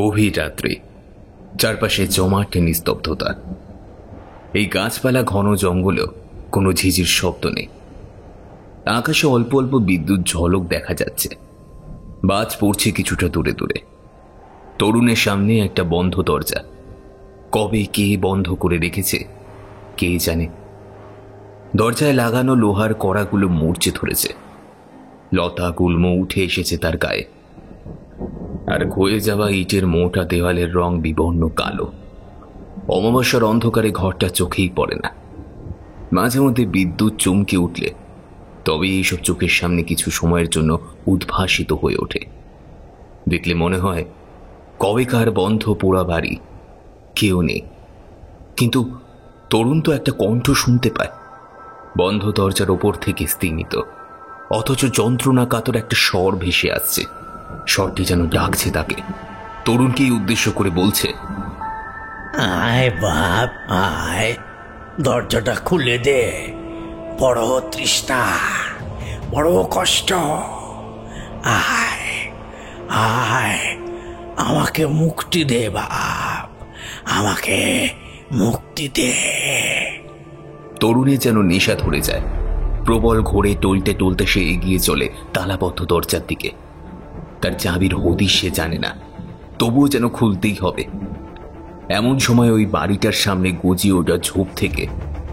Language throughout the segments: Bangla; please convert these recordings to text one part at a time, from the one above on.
গভীর রাত্রি, চারপাশে জমাট নিস্তব্ধতা। এই গাছপালা ঘন জঙ্গলেও কোনো ঝিঝির শব্দ নেই। আকাশে অল্প অল্প বিদ্যুৎ ঝলক দেখা যাচ্ছে। বাজ পড়ছে কিছুটা দূরে দূরে। তরুণের সামনে একটা বন্ধ দরজা। কবে কে বন্ধ করে রেখেছে কে জানে। দরজায় লাগানো লোহার কড়াগুলো মূর্ছে ধরেছে। লতা গুল্ম উঠে এসেছে তার গায়ে। আর ক্ষয়ে যাওয়া ইটের মোটা দেওয়ালের রং বিবর্ণ কালো। অমাবস্যার অন্ধকারে ঘরটা চোখেই পড়ে না। মাঝে মধ্যে বিদ্যুৎ চমকে উঠলে তবে এইসব চোখের সামনে কিছু সময়ের জন্য উদ্ভাসিত হয়ে ওঠে। দেখলে মনে হয় কবেকার বন্ধ পোড়া বাড়ি, কেউ নেই। কিন্তু তরুণ তো একটা কণ্ঠ শুনতে পায়, বন্ধ দরজার ওপর থেকে স্তিমিত, অথচ যন্ত্রণা কাতর একটা স্বর ভেসে আসছে। স্বরটি যেন ডাকছে তাকে, তরুণকেই উদ্দেশ্য করে বলছে, আয় বাপ আয়, দরজাটা খুলে দে। বড় তৃষ্ণা, বড় কষ্ট। আয় আয়, আমাকে মুক্তি দে বাপ, আমাকে মুক্তি দে। তরুণের যেন নেশা ধরে যায়। প্রবল ঘোরে টলতে টলতে সে এগিয়ে চলে তালাবদ্ধ দরজার দিকে। তার চাবির হদিশ সে জানে না, তবুও যেন খুলতেই হবে। এমন সময় ওই বাড়িটার সামনে গজিয়ে ওঠা ঝোপ থেকে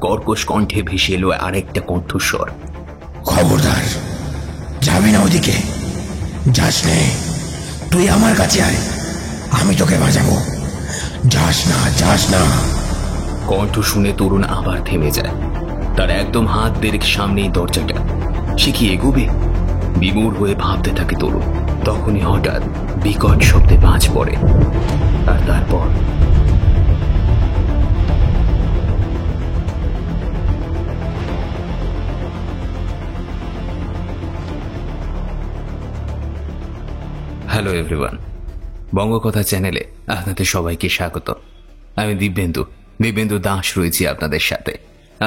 কর্কশ কণ্ঠে ভেসে এলো আরেকটা কণ্ঠস্বর। খবরদার, যাবি না ওদিকে, যাস নে, তুই আমার কাছে আয়, আমি তোকে বাঁচাবো। যাস না, যাস না। কণ্ঠ শুনে তরুণ আবার থেমে যায়। তার একদম হাত দেড়েক সামনেই দরজাটা। সে কি এগোবে? বিমূঢ় হয়ে ভাবতে থাকে তরুণ। তখনই হঠাৎ বিকট শব্দে বাজ পড়ে। আর তারপর হ্যালো এভরিওয়ান, বঙ্গকথা চ্যানেলে আপনাদের সবাইকে স্বাগত। আমি দিব্যেন্দু দাস রয়েছি আপনাদের সাথে।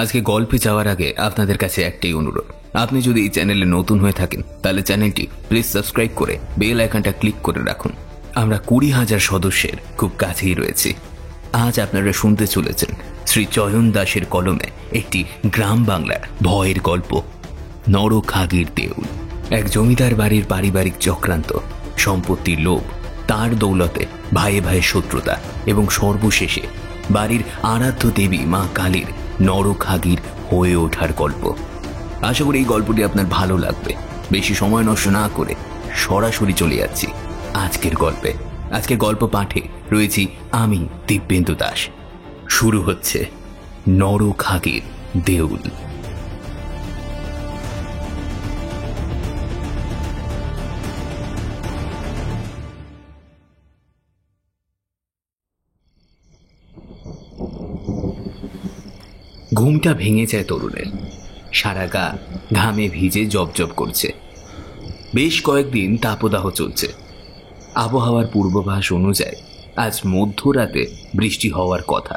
আজকে গল্পে যাওয়ার আগে আপনাদের কাছে একটাই অনুরোধ, আপনি যদি এই চ্যানেলে নতুন হয়ে থাকেন তাহলে চ্যানেলটি প্লিজ সাবস্ক্রাইব করে বেল আইকনটা ক্লিক করে রাখুন। আমরা 20,000 সদস্যের খুব কাছেই রয়েছি। আজ আপনারা শুনতে চলেছেন শ্রী চয়ন দাসের কলমে একটি গ্রাম বাংলার ভয়ের গল্প, নরখাগির দেউল। এক জমিদার বাড়ির পারিবারিক চক্রান্ত, সম্পত্তির লোভ, তার দৌলতে ভাইয়ে ভাইয়ে শত্রুতা এবং সর্বশেষে বাড়ির আরাধ্য দেবী মা কালীর নরখাগির হয়ে ওঠার গল্প। আশা করি এই গল্পটি আপনার ভালো লাগবে। বেশি সময় নষ্ট না করে সরাসরি চলে যাচ্ছি আজকের গল্পে। আজকের গল্প পাঠে রয়েছি আমি দিব্যেন্দু দাস। শুরু হচ্ছে নরখাগির দেউল। ঘুমটা ভেঙে যায় তরুণের। সারা গা ঘামে ভিজে জবজব করছে। বেশ কয়েকদিন তাপদাহ চলছে। আবহাওয়ার পূর্বাভাস অনুযায়ী আজ মধ্যরাতে বৃষ্টি হওয়ার কথা।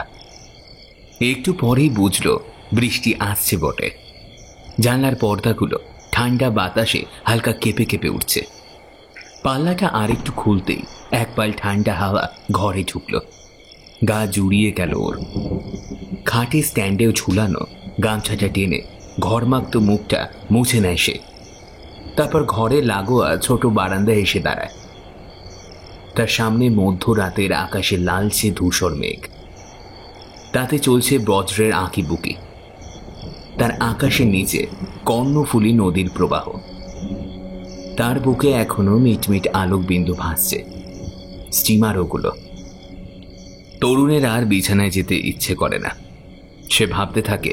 একটু পরেই বুঝল বৃষ্টি আসছে বটে। জানলার পর্দাগুলো ঠান্ডা বাতাসে হালকা কেঁপে কেঁপে উঠছে। পাল্লাটা আরেকটু খুলতেই এক পাল ঠান্ডা হাওয়া ঘরে ঢুকল। গা জুড়িয়ে গেল ওর। খাটে স্ট্যান্ডেও ঝুলানো গামছাটা টেনে ঘরমাক্ত মুখটা মুছে নেয় সে। তারপর ঘরে লাগোয়া ছোট বারান্দায় এসে দাঁড়ায়। তার সামনে মধ্যরাতের আকাশে লালচে ধূসর মেঘ, তাতে চলছে বজ্রের আঁকিবুকি। তার আকাশের নিচে কর্ণফুলী নদীর প্রবাহ। তার বুকে এখনো মিটমিট আলোক বিন্দু ভাসছে, স্টিমার ওগুলো। তরুণের আর বিছানায় যেতে ইচ্ছে করে না। সে ভাবতে থাকে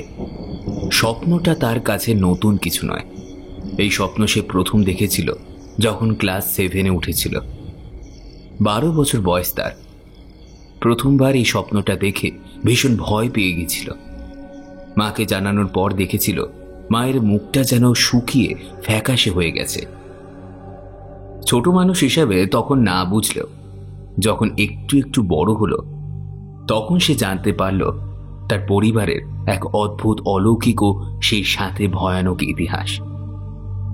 স্বপ্নটা তার কাছে নতুন কিছু নয়। এই স্বপ্ন সে প্রথম দেখেছিল যখন ক্লাস 7-এ উঠেছিল। 12 বছর বয়স তার। প্রথমবার এই স্বপ্নটা দেখে ভীষণ ভয় পেয়ে গেছিল। মাকে জানানোর পর দেখেছিল মায়ের মুখটা যেন শুকিয়ে ফ্যাকাশে হয়ে গেছে। ছোট মানুষ হিসাবে তখন না বুঝলেও যখন একটু একটু বড় হলো তখন সে জানতে পারল তার পরিবারের এক অদ্ভুত অলৌকিক ও সেই সাথে ভয়ানক ইতিহাস।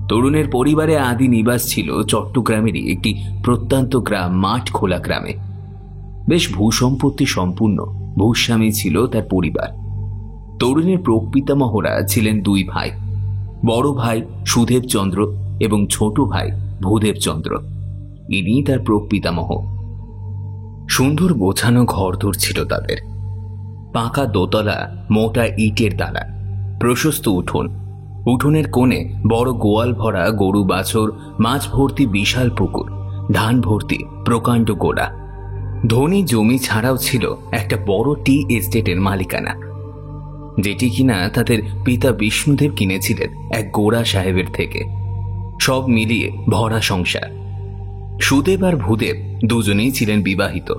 তরুণের পরিবারে আদি নিবাস ছিল চট্টগ্রামেরই একটি প্রত্যন্ত গ্রাম মাঠখোলা গ্রামে। বেশ ভূসম্পত্তি সম্পূর্ণ ভূস্বামী ছিল তার পরিবার। তরুণের প্রপিতামহরা ছিলেন দুই ভাই, বড় ভাই সুদেবচন্দ্র এবং ছোট ভাই ভূদেবচন্দ্র। ইনি তার প্রপিতামহ। সুন্দর গোছানো ঘরদোর ছিল তাদের। পাকা দোতলা মোটা ইটের দ্বারা, প্রশস্ত উঠোন, উঠোনের কোণে বড় গোয়াল ভরা গরু বাছর, মাছ ভর্তি বিশাল পুকুর, ধান ভর্তি প্রকাণ্ড গোড়া। ধনী জমি ছাড়াও ছিল একটা বড় টি এস্টেটের মালিকানা, যেটি কিনা তাদের পিতা বিষ্ণুদেব কিনেছিলেন এক গোড়া সাহেবের থেকে। সব মিলিয়ে ভরা সংসার। সুদেব আর ভূদেব দুজনেই ছিলেন বিবাহিত।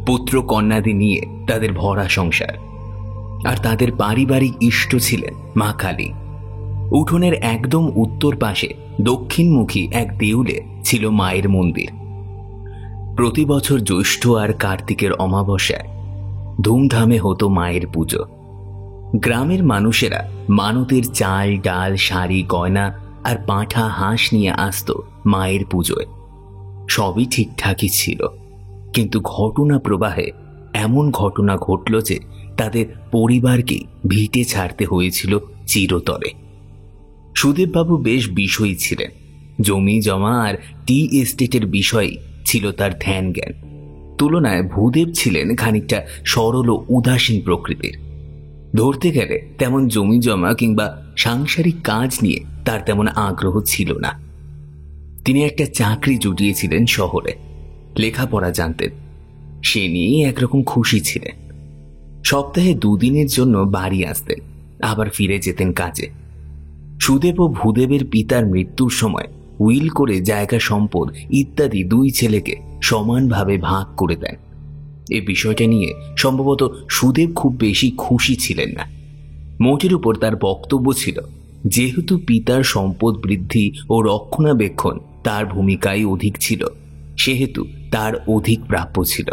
পুত্র কন্যাদি নিয়ে তাদের ভরা সংসার। আর তাদের পারিবারিক ইষ্ট ছিলেন মা কালী। উঠোনের একদম উত্তর পাশে দক্ষিণমুখী এক দেউলে ছিল মায়ের মন্দির। প্রতি বছর জ্যৈষ্ঠ আর কার্তিকের অমাবস্যায় ধুমধামে হতো মায়ের পুজো। গ্রামের মানুষেরা মানতের চাল ডাল শাড়ি গয়না আর পাঁঠা হাঁস নিয়ে আসত মায়ের পুজোয়। সবই ঠিকঠাকই ছিল, কিন্তু ঘটনা প্রবাহে এমন ঘটনা ঘটল যে তাদের পরিবারকে ভিটে ছাড়তে হয়েছিল চিরতরে। সুদেববাবু বেশ বিষয়ী ছিলেন। জমি জমা আর টি এস্টেটের বিষয়ে ছিল তার ধ্যান জ্ঞান। তুলনায় ভূদেব ছিলেন খানিকটা সরল ও উদাসীন প্রকৃতির। ধরতে গেলে তেমন জমি জমা কিংবা সাংসারিক কাজ নিয়ে তার তেমন আগ্রহ ছিল না। তিনি একটা চাকরি জুটিয়েছিলেন শহরে, লেখাপড়া জানতেন, সে নিয়ে একরকম খুশি ছিলেন। সপ্তাহে 2 দিনের জন্য বাড়ি আসতেন, আবার ফিরে যেতেন কাজে। সুদেব ও ভূদেবের পিতার মৃত্যুর সময় উইল করে জায়গা সম্পদ ইত্যাদি 2 ছেলেকে সমানভাবে ভাগ করে দেন। এই বিষয়টা নিয়ে সম্ভবত সুদেব খুব বেশি খুশি ছিলেন না। মোটের উপর তার বক্তব্য ছিল, যেহেতু পিতার সম্পদ বৃদ্ধি ও রক্ষণাবেক্ষণ তার ভূমিকায় অধিক ছিল, সেহেতু তার অধিক প্রাপ্য ছিল।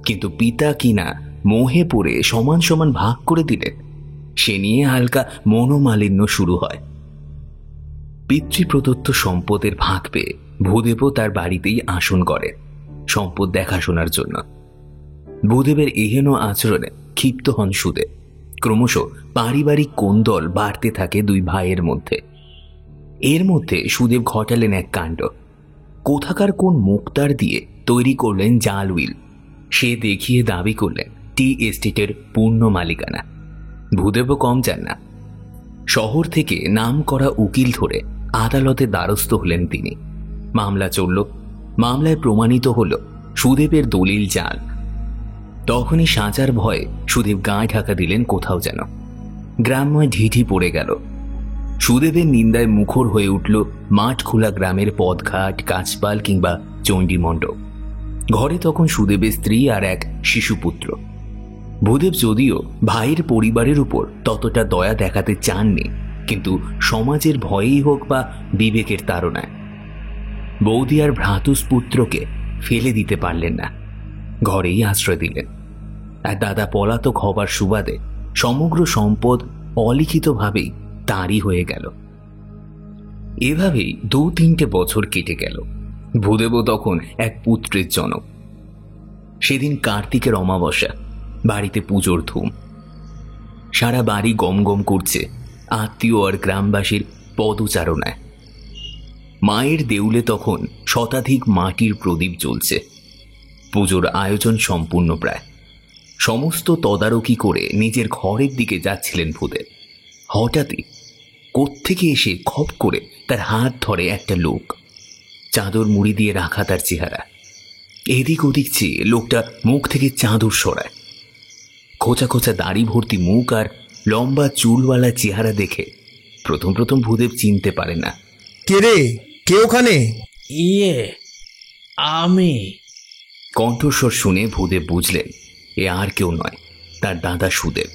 কিন্তু পিতা কিনা মোহে পড়ে সমান সমান ভাগ করে দিলেন, সে নিয়ে হালকা মনোমালিন্য শুরু হয়। পিতৃপ্রদত্ত সম্পদের ভাগ পেয়ে ভূদেবও তার বাড়িতেই আসন করেন সম্পদ দেখাশোনার জন্য। ভূদেবের এহেন আচরণে ক্ষিপ্ত হন সুদেব। ক্রমশ পারিবারিক কোন্দল বাড়তে থাকে 2 ভাইয়ের মধ্যে। এর মধ্যে সুদেব ঘটালেন এক কাণ্ড। কোথাকার কোন মুক্তার দিয়ে তৈরি করলেন জাল উইল। সে দেখিয়ে দাবি করলেন টি এস্টেটের পূর্ণ মালিকানা। ভূদেবও কম যান না। শহর থেকে নাম করা উকিল ধরে আদালতে দ্বারস্থ হলেন তিনি। মামলা চলল। মামলায় প্রমাণিত হল সুদেবের দলিল জাল। তখনই সাজার ভয়ে সুদেব গায়ে ঢাকা দিলেন কোথাও যেন। গ্রামময় ঢিঠি পড়ে গেল। সুদেবের নিন্দায় মুখর হয়ে উঠল মাঠ খোলা গ্রামের পথঘাট, গাছপাল কিংবা চণ্ডীমণ্ডপ। ঘরে তখন সুদেবের স্ত্রী আর এক শিশুপুত্র। ভূদেব যদিও ভাইয়ের পরিবারের উপর ততটা দয়া দেখাতে চাননি, কিন্তু সমাজের ভয়েই হোক বা বিবেকের তাড়নায় বৌদি আর ভ্রাতুষ্পুত্রকে ফেলে দিতে পারলেন না। ঘরেই আশ্রয় দিলেন। আর দাদা পলাতক হবার সুবাদে সমগ্র সম্পদ অলিখিতভাবেই তাঁরই হয়ে গেল। এভাবেই 2-3টে বছর কেটে গেল। ভূদেবও তখন এক পুত্রের জনক। সেদিন কার্তিকের অমাবস্যা। বাড়িতে পুজোর ধুম। সারা বাড়ি গম গম করছে আত্মীয় আর গ্রামবাসীর পদচারণায়। মায়ের দেউলে তখন শতাধিক মাটির প্রদীপ জ্বলছে। পুজোর আয়োজন সম্পূর্ণ প্রায়। সমস্ত তদারকি করে নিজের ঘরের দিকে যাচ্ছিলেন ভূদেব। হঠাৎই কোত্থেকে এসে খপ করে তার হাত ধরে একটা লোক। চাদর মুড়ি দিয়ে রাখা তার চেহারা। এদিক ওদিক চেয়ে লোকটা মুখ থেকে চাদর সরায়। খোঁচা খোঁচা দাড়ি ভর্তি মুখ আর লম্বা চুলওয়ালা চেহারা দেখে প্রথম ভূদেব চিনতে পারে না। কে রে? কে ওখানে? আমি। কণ্ঠস্বর শুনে ভূদেব বুঝলেন এ আর কেউ নয়, তার দাদা সুদেব।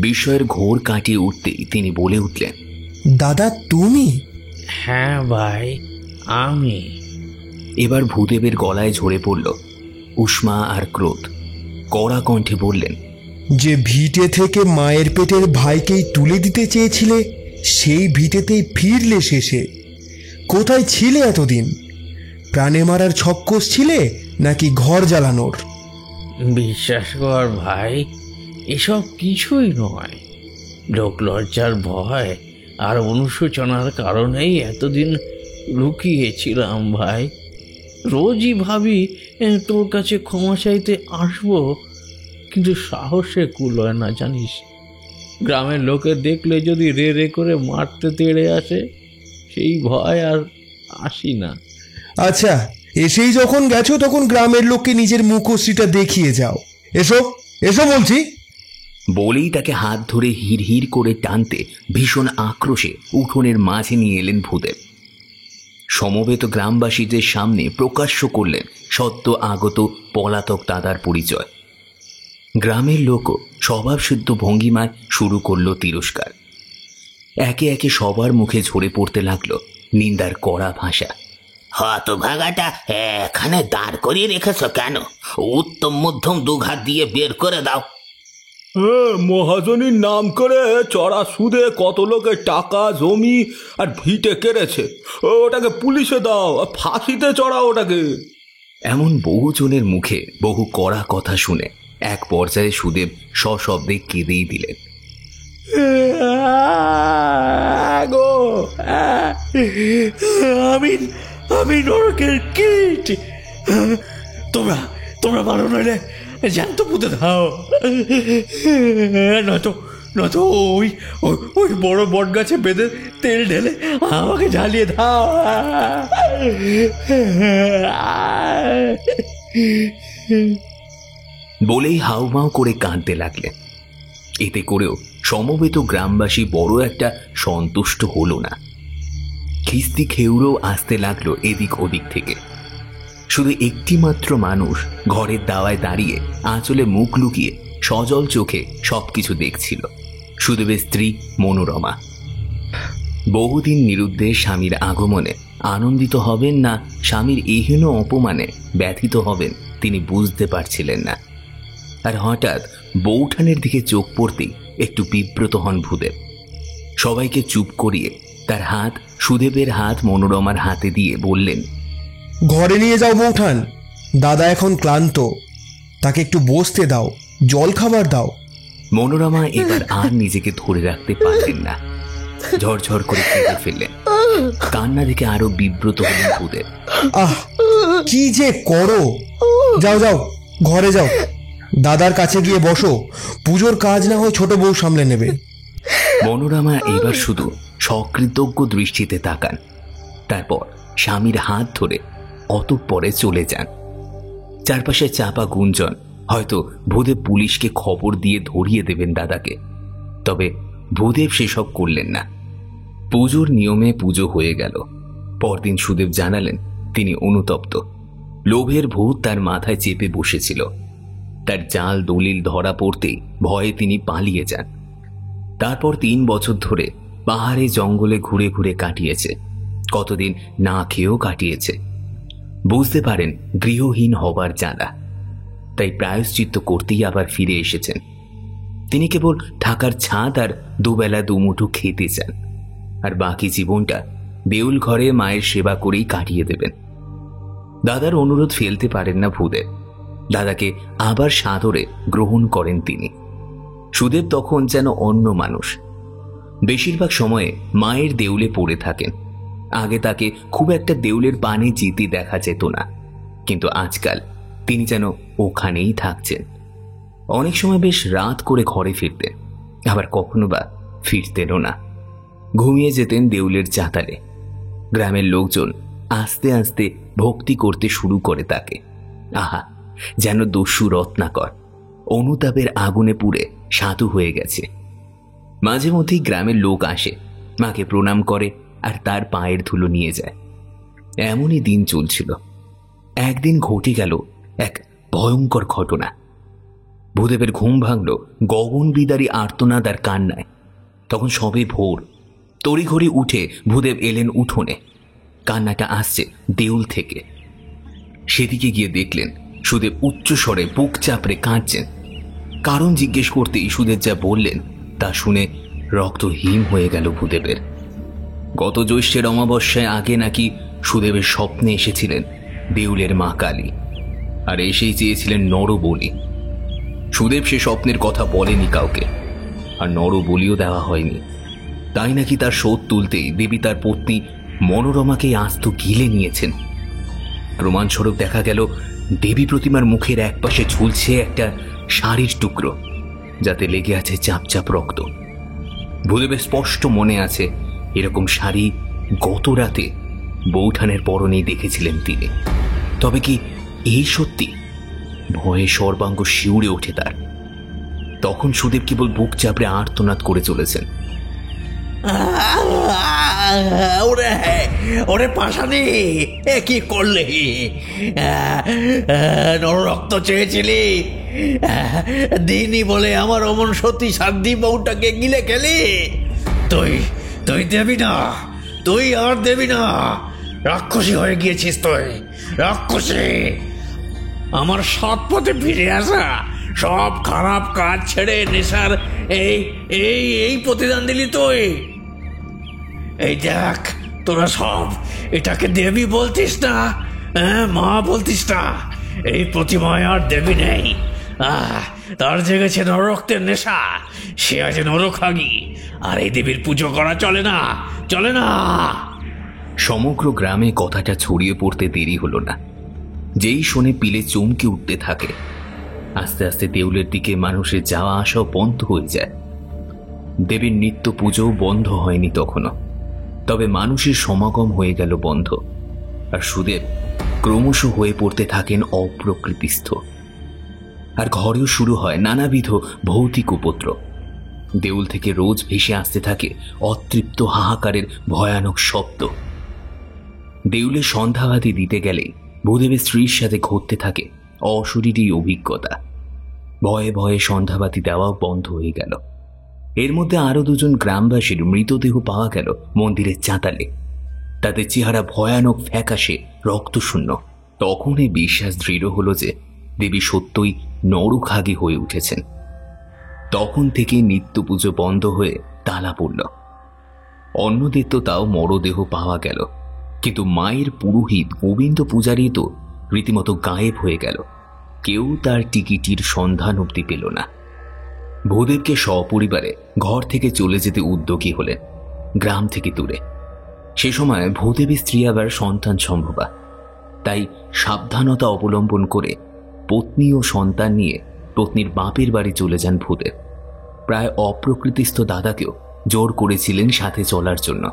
বিস্ময়ের ঘোর কাটিয়ে উঠতেই তিনি বলে উঠলেন, দাদা তুমি? হ্যাঁ ভাই, আমি। এবার ভূদেবের গলায় ঝরে পড়ল উষ্মা আর ক্রোধ। কড়া কণ্ঠে বললেন, যে ভিটে থেকে মায়ের পেটের ভাইকেই তুলে দিতে চেয়েছিলে, সেই ভিটেতেই ফিরলে শেষে। কোথায় ছিলে এতদিন? প্রাণে মারার ছক কষছিলে নাকি ঘর জ্বালানোর? বিশ্বাস কর ভাই, এসব কিছুই নয়। লোক লজ্জার ভয় আর অনুশোচনার কারণেই এতদিন লুকিয়েছিলাম ভাই। রোজই ভাবি তোর কাছে ক্ষমা চাইতে আসবো, কিন্তু সাহসে কুলোয় না জানিস। গ্রামের লোকে দেখলে যদি রে রে করে মারতে তেড়ে আসে, সেই ভয় আর আসি না। আচ্ছা, এসেই যখন গেছো তখন গ্রামের লোককে নিজের মুখশ্রীটা দেখিয়ে যাও। এসো এসো বলছি। বলেই তাকে হাত ধরে হির হির করে টানতে ভীষণ আক্রোশে উঠোনের মাঝে নিয়ে এলেন ভূদেব। সমবেত গ্রামবাসীদের সামনে প্রকাশ্য করলেন সদ্য আগত পলাতক দাদার পরিচয়। গ্রামের লোকও স্বভাবসিদ্ধ ভঙ্গিমায় শুরু করলো তিরস্কার। একে একে সবার মুখে ঝরে পড়তে লাগলো নিন্দার কড়া ভাষা। হতভাগাটা এখানে দাঁড় করিয়ে রেখেছ কেন? উত্তম মধ্যম দুঘাত দিয়ে বের করে দাও। মহাজনীর নাম করে চড়া সুদে কত লোকের টাকা জমি আর ভিটে কেড়েছে, ওটাকে পুলিশে দাও, ফাঁসিতে চড়াও ওটাকে। এমন বহুজনের মুখে বহু কড়া কথা শুনে এক পর্যায়ে সুদেব সশব্দে কেঁদেই দিলেন। আমি নরকের কীট। তোমরা তোমরা মারো, নইলে জ্যান্ত পুঁতে দাও। নয়তো ওই ওই বড় বট গাছে বেঁধে তেল ঢেলে আমাকে জ্বালিয়ে দাও। বলেই হাউমাউ করে কাঁদতে লাগলেন। এতে করেও সমবেত গ্রামবাসী বড় একটা সন্তুষ্ট হলো না। খিস্তি খেউড়েও আসতে লাগলো এদিক ওদিক থেকে। শুধু একটি মাত্র মানুষ ঘরের দাওয়ায় দাঁড়িয়ে আঁচলে মুখ লুকিয়ে সজল চোখে সবকিছু দেখছিল, সুদেবের স্ত্রী মনোরমা। বহুদিন নিরুদ্দেশ স্বামীর আগমনে আনন্দিত হবেন না স্বামীর এহেন অপমানে ব্যথিত হবেন তিনি বুঝতে পারছিলেন না। আর হঠাৎ বৌঠানের দিকে চোখ পড়তেই একটু বিব্রত হন ভূদেব। সবাইকে চুপ করিয়ে তার হাত সুদেবের হাত মনোরমার হাতে দিয়ে বললেন, ঘরে নিয়ে যাও বৌঠান, দাদা এখন ক্লান্ত, তাকে একটু বসতে দাও, জল খাবার দাও। মনোরমা এবার আর নিজেকে ধরে রাখতে পারলেন না, ঝরঝর করে কেঁদে ফেললেন। কান্না দেখে আরো বিব্রত হলেন ভূদেব। আহ, কি যে করো! যাও যাও, ঘরে যাও, দাদার কাছে গিয়ে বসো, পুজোর কাজ না হয় ছোট বউ সামলে নেবে। মনোরমা এবার শুধু সকৃতজ্ঞ দৃষ্টিতে তাকান, তারপর স্বামীর হাত ধরে অতঃপরে চলে যান। চারপাশে চাপা গুঞ্জন, হয়তো ভূদেব পুলিশকে খবর দিয়ে ধরিয়ে দেবেন দাদাকে। তবে ভূদেব সেসব করলেন না। পুজোর নিয়মে পুজো হয়ে গেল। পরদিন সুদেব জানালেন তিনি অনুতপ্ত। লোভের ভূত তার মাথায় চেপে বসেছিল। তার জাল দলিল ধরা পড়তেই ভয়ে তিনি পালিয়ে যান। তারপর 3 বছর ধরে পাহাড়ে জঙ্গলে ঘুরে ঘুরে কাটিয়েছে, কতদিন না খেয়েও কাটিয়েছে। বুঝতে পারেন গৃহহীন হবার জ্বালা, তাই প্রায়শ্চিত্ত করতেই আবার ফিরে এসেছেন। তিনি কেবল থাকার ছাদ আর দুবেলা দুমুঠো খেতে চান, আর বাকি জীবনটা দেউল ঘরে মায়ের সেবা করেই কাটিয়ে দেবেন। দাদার অনুরোধ ফেলতে পারেন না ভূদেব। দাদাকে আবার সাদরে গ্রহণ করেন তিনি। সুদেব তখন যেন অন্য মানুষ। বেশিরভাগ সময়ে মায়ের দেউলে পড়ে থাকেন। আগে তাকে খুব একটা দেউলের পানে যেতে দেখা যেত না, কিন্তু আজকাল তিনি যেন ওখানেই থাকছেন। অনেক সময় বেশ রাত করে ঘরে ফিরতেন, আবার কখনো বা ফিরতেনও না, ঘুমিয়ে যেতেন দেউলের চাতালে। গ্রামের লোকজন আস্তে আস্তে ভক্তি করতে শুরু করে তাকে। আহা, যেন দস্যু রত্নাকর অনুতাপের আগুনে পুড়ে সাধু হয়ে গেছে। মাঝে মধ্যেই গ্রামের লোক আসে, মাকে প্রণাম করে আর তার পায়ের ধুলো নিয়ে যায়। এমনই দিন চলছিল। একদিন ঘটে গেল এক ভয়ঙ্কর ঘটনা। ভূদেবের ঘুম ভাঙল গগন বিদারী আর্তনাদ আর কান্নায়। তখন সবে ভোর। তড়িঘড়ি উঠে ভূদেব এলেন উঠোনে। কান্নাটা আসছে দেউল থেকে। সেদিকে গিয়ে দেখলেন সুদেব উচ্চ স্বরে বুক চাপড়ে কাঁদছেন। কারণ জিজ্ঞেস করতেই সুদেব যা বললেন তা শুনে রক্ত হিম হয়ে গেল ভূদেবের। গত জ্যৈষ্ঠের অমাবস্যায় আগে নাকি সুদেবের স্বপ্নে এসেছিলেন দেউলের মা কালী, আর এসেই চেয়েছিলেন নরবলি। সুদেব সে স্বপ্নের কথা বলেনি কাউকে, আর নর বলিও দেওয়া হয়নি। তাই নাকি তার শোধ তুলতেই দেবী তার পত্নী মনোরমাকে আস্ত গিলে নিয়েছেন। প্রমাণস্বরূপ দেখা গেল দেবী প্রতিমার মুখের একপাশে ঝুলছে একটা শাড়ির টুকরো, যাতে লেগে আছে চাপ চাপ রক্ত। ভূদেবের স্পষ্ট মনে আছে এরকম শাড়ি গত রাতে বৌঠানের পরনেই দেখেছিলেন তিনি। তবে কি এই সত্যি? ভয়ে সর্বাঙ্গ শিউরে ওঠে তার। তখন সুদেব কেবল বুক চাপড়ে আর্তনাদ করে চলেছেন। ওরে ওরে পাশানি, এ কি করলি? নররক্ত চেয়েছিলি, দিনই বলে আমার অমন সতী সাধ্বী বউটাকে গিলে খেলি। তুই তুই দেবি না, তুই আর দেবি না। রাক্ষসী হয়ে গিয়েছিস তুই, রাক্ষসী। আমার সৎ পথে ফিরে আসা, সব খারাপ কাজ ছেড়ে নেশার এই এই এই প্রতিদান দিলি তুই। এই দেখ, তোরা সব এটাকে দেবী বলতিস না, মা বলতিস না। এই প্রতিমায় আর দেবী নেই, তার জেগেছে নররক্তের নেশা। সে আছে নরখাগি, আর এই দেবীর পুজো করা চলে না, চলে না। সমগ্র গ্রামে কথাটা ছড়িয়ে পড়তে দেরি হলো না। যেই শোনে পিলে চমকে উঠতে থাকে। আস্তে আস্তে দেউলের দিকে মানুষের যাওয়া আসাও বন্ধ হয়ে যায়। দেবীর নিত্য পুজোও বন্ধ হয়নি তখনও, তবে মানুষের সমাগম হয়ে গেল বন্ধ। আর সুদেব ক্রমশ হয়ে পড়তে থাকেন অপ্রকৃতিস্থ। আর ঘরেও শুরু হয় নানাবিধ ভৌতিক উপদ্রব। দেউল থেকে রোজ ভেসে আসতে থাকে অতৃপ্ত হাহাকারের ভয়ানক শব্দ। দেউলে সন্ধ্যাবাতি দিতে গেলেই ভূদেবের স্ত্রীর সাথে ঘটতে থাকে অশরীরী অভিজ্ঞতা। ভয়ে ভয়ে সন্ধ্যাবাতি দেওয়াও বন্ধ হয়ে গেল। এর মধ্যে আরো দুজন গ্রামবাসীর মৃতদেহ পাওয়া গেল মন্দিরের চাতালে। তাদের চেহারা ভয়ানক ফ্যাকাশে রক্তশূন্য। তখন এই বিশ্বাস দৃঢ় হলো যে দেবী সত্যই নরখাগী হয়ে উঠেছেন। তখন থেকে নিত্য পুজো বন্ধ হয়ে তালা পড়ল। অন্যদের তো তাও মরদেহ পাওয়া গেল, কিন্তু মায়ের পুরোহিত গোবিন্দ পূজারী তো রীতিমতো গায়েব হয়ে গেল। কেউ তার টিকিটির সন্ধান অবধি পেল না। ভূদেবকে সপরিবারে ঘর থেকে চলে যেতে উদ্যোগী হলেন, গ্রাম থেকে দূরে। সে সময় ভূদেবী স্ত্রী আবার সন্তান সম্ভবা, তাই সাবধানতা অবলম্বন করে পত্নী ও সন্তান নিয়ে পত্নীর বাপের বাড়ি চলে যান ভূদেব। প্রায় অপ্রকৃতিস্থ দাদাকেও জোর করেছিলেন সাথে চলার জন্য,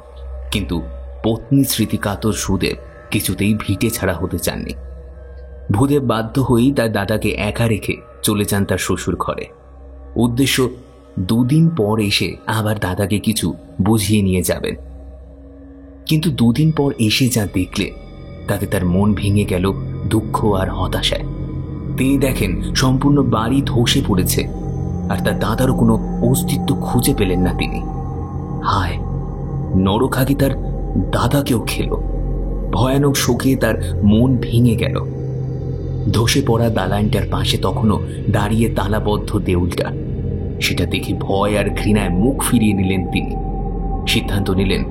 কিন্তু পত্নী স্মৃতিকাতর সুদেব কিছুতেই ভিটে ছাড়া হতে চাননি। ভূদেব বাধ্য হয়েই তার দাদাকে একা রেখে চলে যান তার শ্বশুর ঘরে। উদ্দেশ্য, দুদিন পর এসে আবার দাদাকে কিছু বুঝিয়ে নিয়ে যাবেন। কিন্তু দুদিন পর এসে যা দেখলে তাতে তার মন ভেঙে গেল দুঃখ আর হতাশায়। তিনি দেখেন সম্পূর্ণ বাড়ি ধসে পড়েছে, আর তার দাদারও কোনো অস্তিত্ব খুঁজে পেলেন না তিনি। হায়, নরখাগী তার দাদাকেও খেল। ভয়ানক শোকে তার মন ভেঙে গেল। ধসে পড়া দালানটার পাশে তখনও দাঁড়িয়ে তালাবদ্ধ দেউলটা। সেটা দেখে ভয় আর ঘৃণায় মুখ ফিরিয়ে নিলেন তিনি। সিদ্ধান্ত নিলেন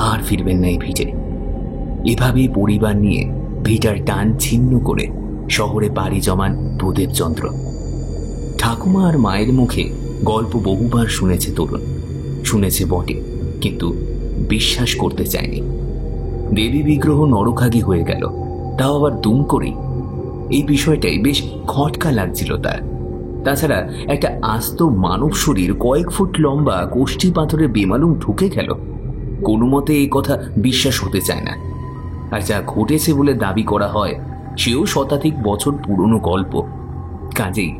আর ফিরবেন না এই ভিটে। এভাবেই পরিবার নিয়ে ভিটার টান ছিন্ন করে শহরে পাড়ি জমান ভূদেবচন্দ্র। ঠাকুমা আর মায়ের মুখে গল্প বহুবার শুনেছে তরুণ, শুনেছে বটে, কিন্তু বিশ্বাস করতে চায়নি। দেবী বিগ্রহ নরখাগী হয়ে গেল, তাও আবার দুম করেই। এই বিষয়টাই বেশ খটকা লাগছিল তার। তাছাড়া একটা আস্ত মানব শরীর কয়েক ফুট লম্বা কোষ্ঠী পাথরের বেমালুম ঢুকে গেল, কোনো মতে এই কথা বিশ্বাস হতে চায় না। আর যা ঘটেছে বলে দাবি করা হয় সেও শতাধিক বছর পুরনো গল্প। কাজেই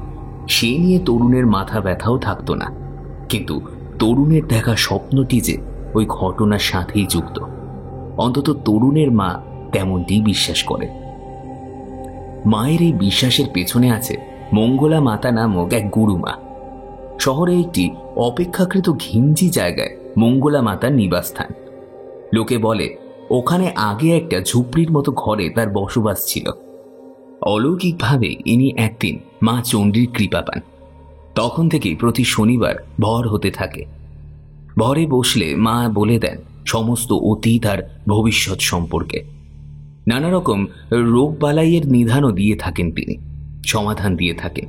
সে নিয়ে তরুণের মাথা ব্যথাও থাকতো না। কিন্তু তরুণের দেখা স্বপ্নটি যে ওই ঘটনার সাথেই যুক্ত, অন্তত তরুণের মা তেমনটি বিশ্বাস করে। মায়ের এই বিশ্বাসের পেছনে আছে মঙ্গলা মাতা নামক এক গুরুমা। শহরে একটি অপেক্ষাকৃত ঘিঞ্জি জায়গায় মঙ্গলা মাতার নিবাসস্থান। লোকে বলে ওখানে আগে একটা ঝুপড়ির মতো ঘরে তার বসবাস ছিল। অলৌকিকভাবে ইনি একদিন মা চণ্ডীর কৃপা পান। তখন থেকেই প্রতি শনিবার ভর হতে থাকে। ভরে বসলে মা বলে দেন সমস্ত অতীত আর ভবিষ্যৎ সম্পর্কে। নানা রকম রোগ বালাইয়ের নিধানও দিয়ে থাকেন তিনি, সমাধান দিয়ে থাকেন।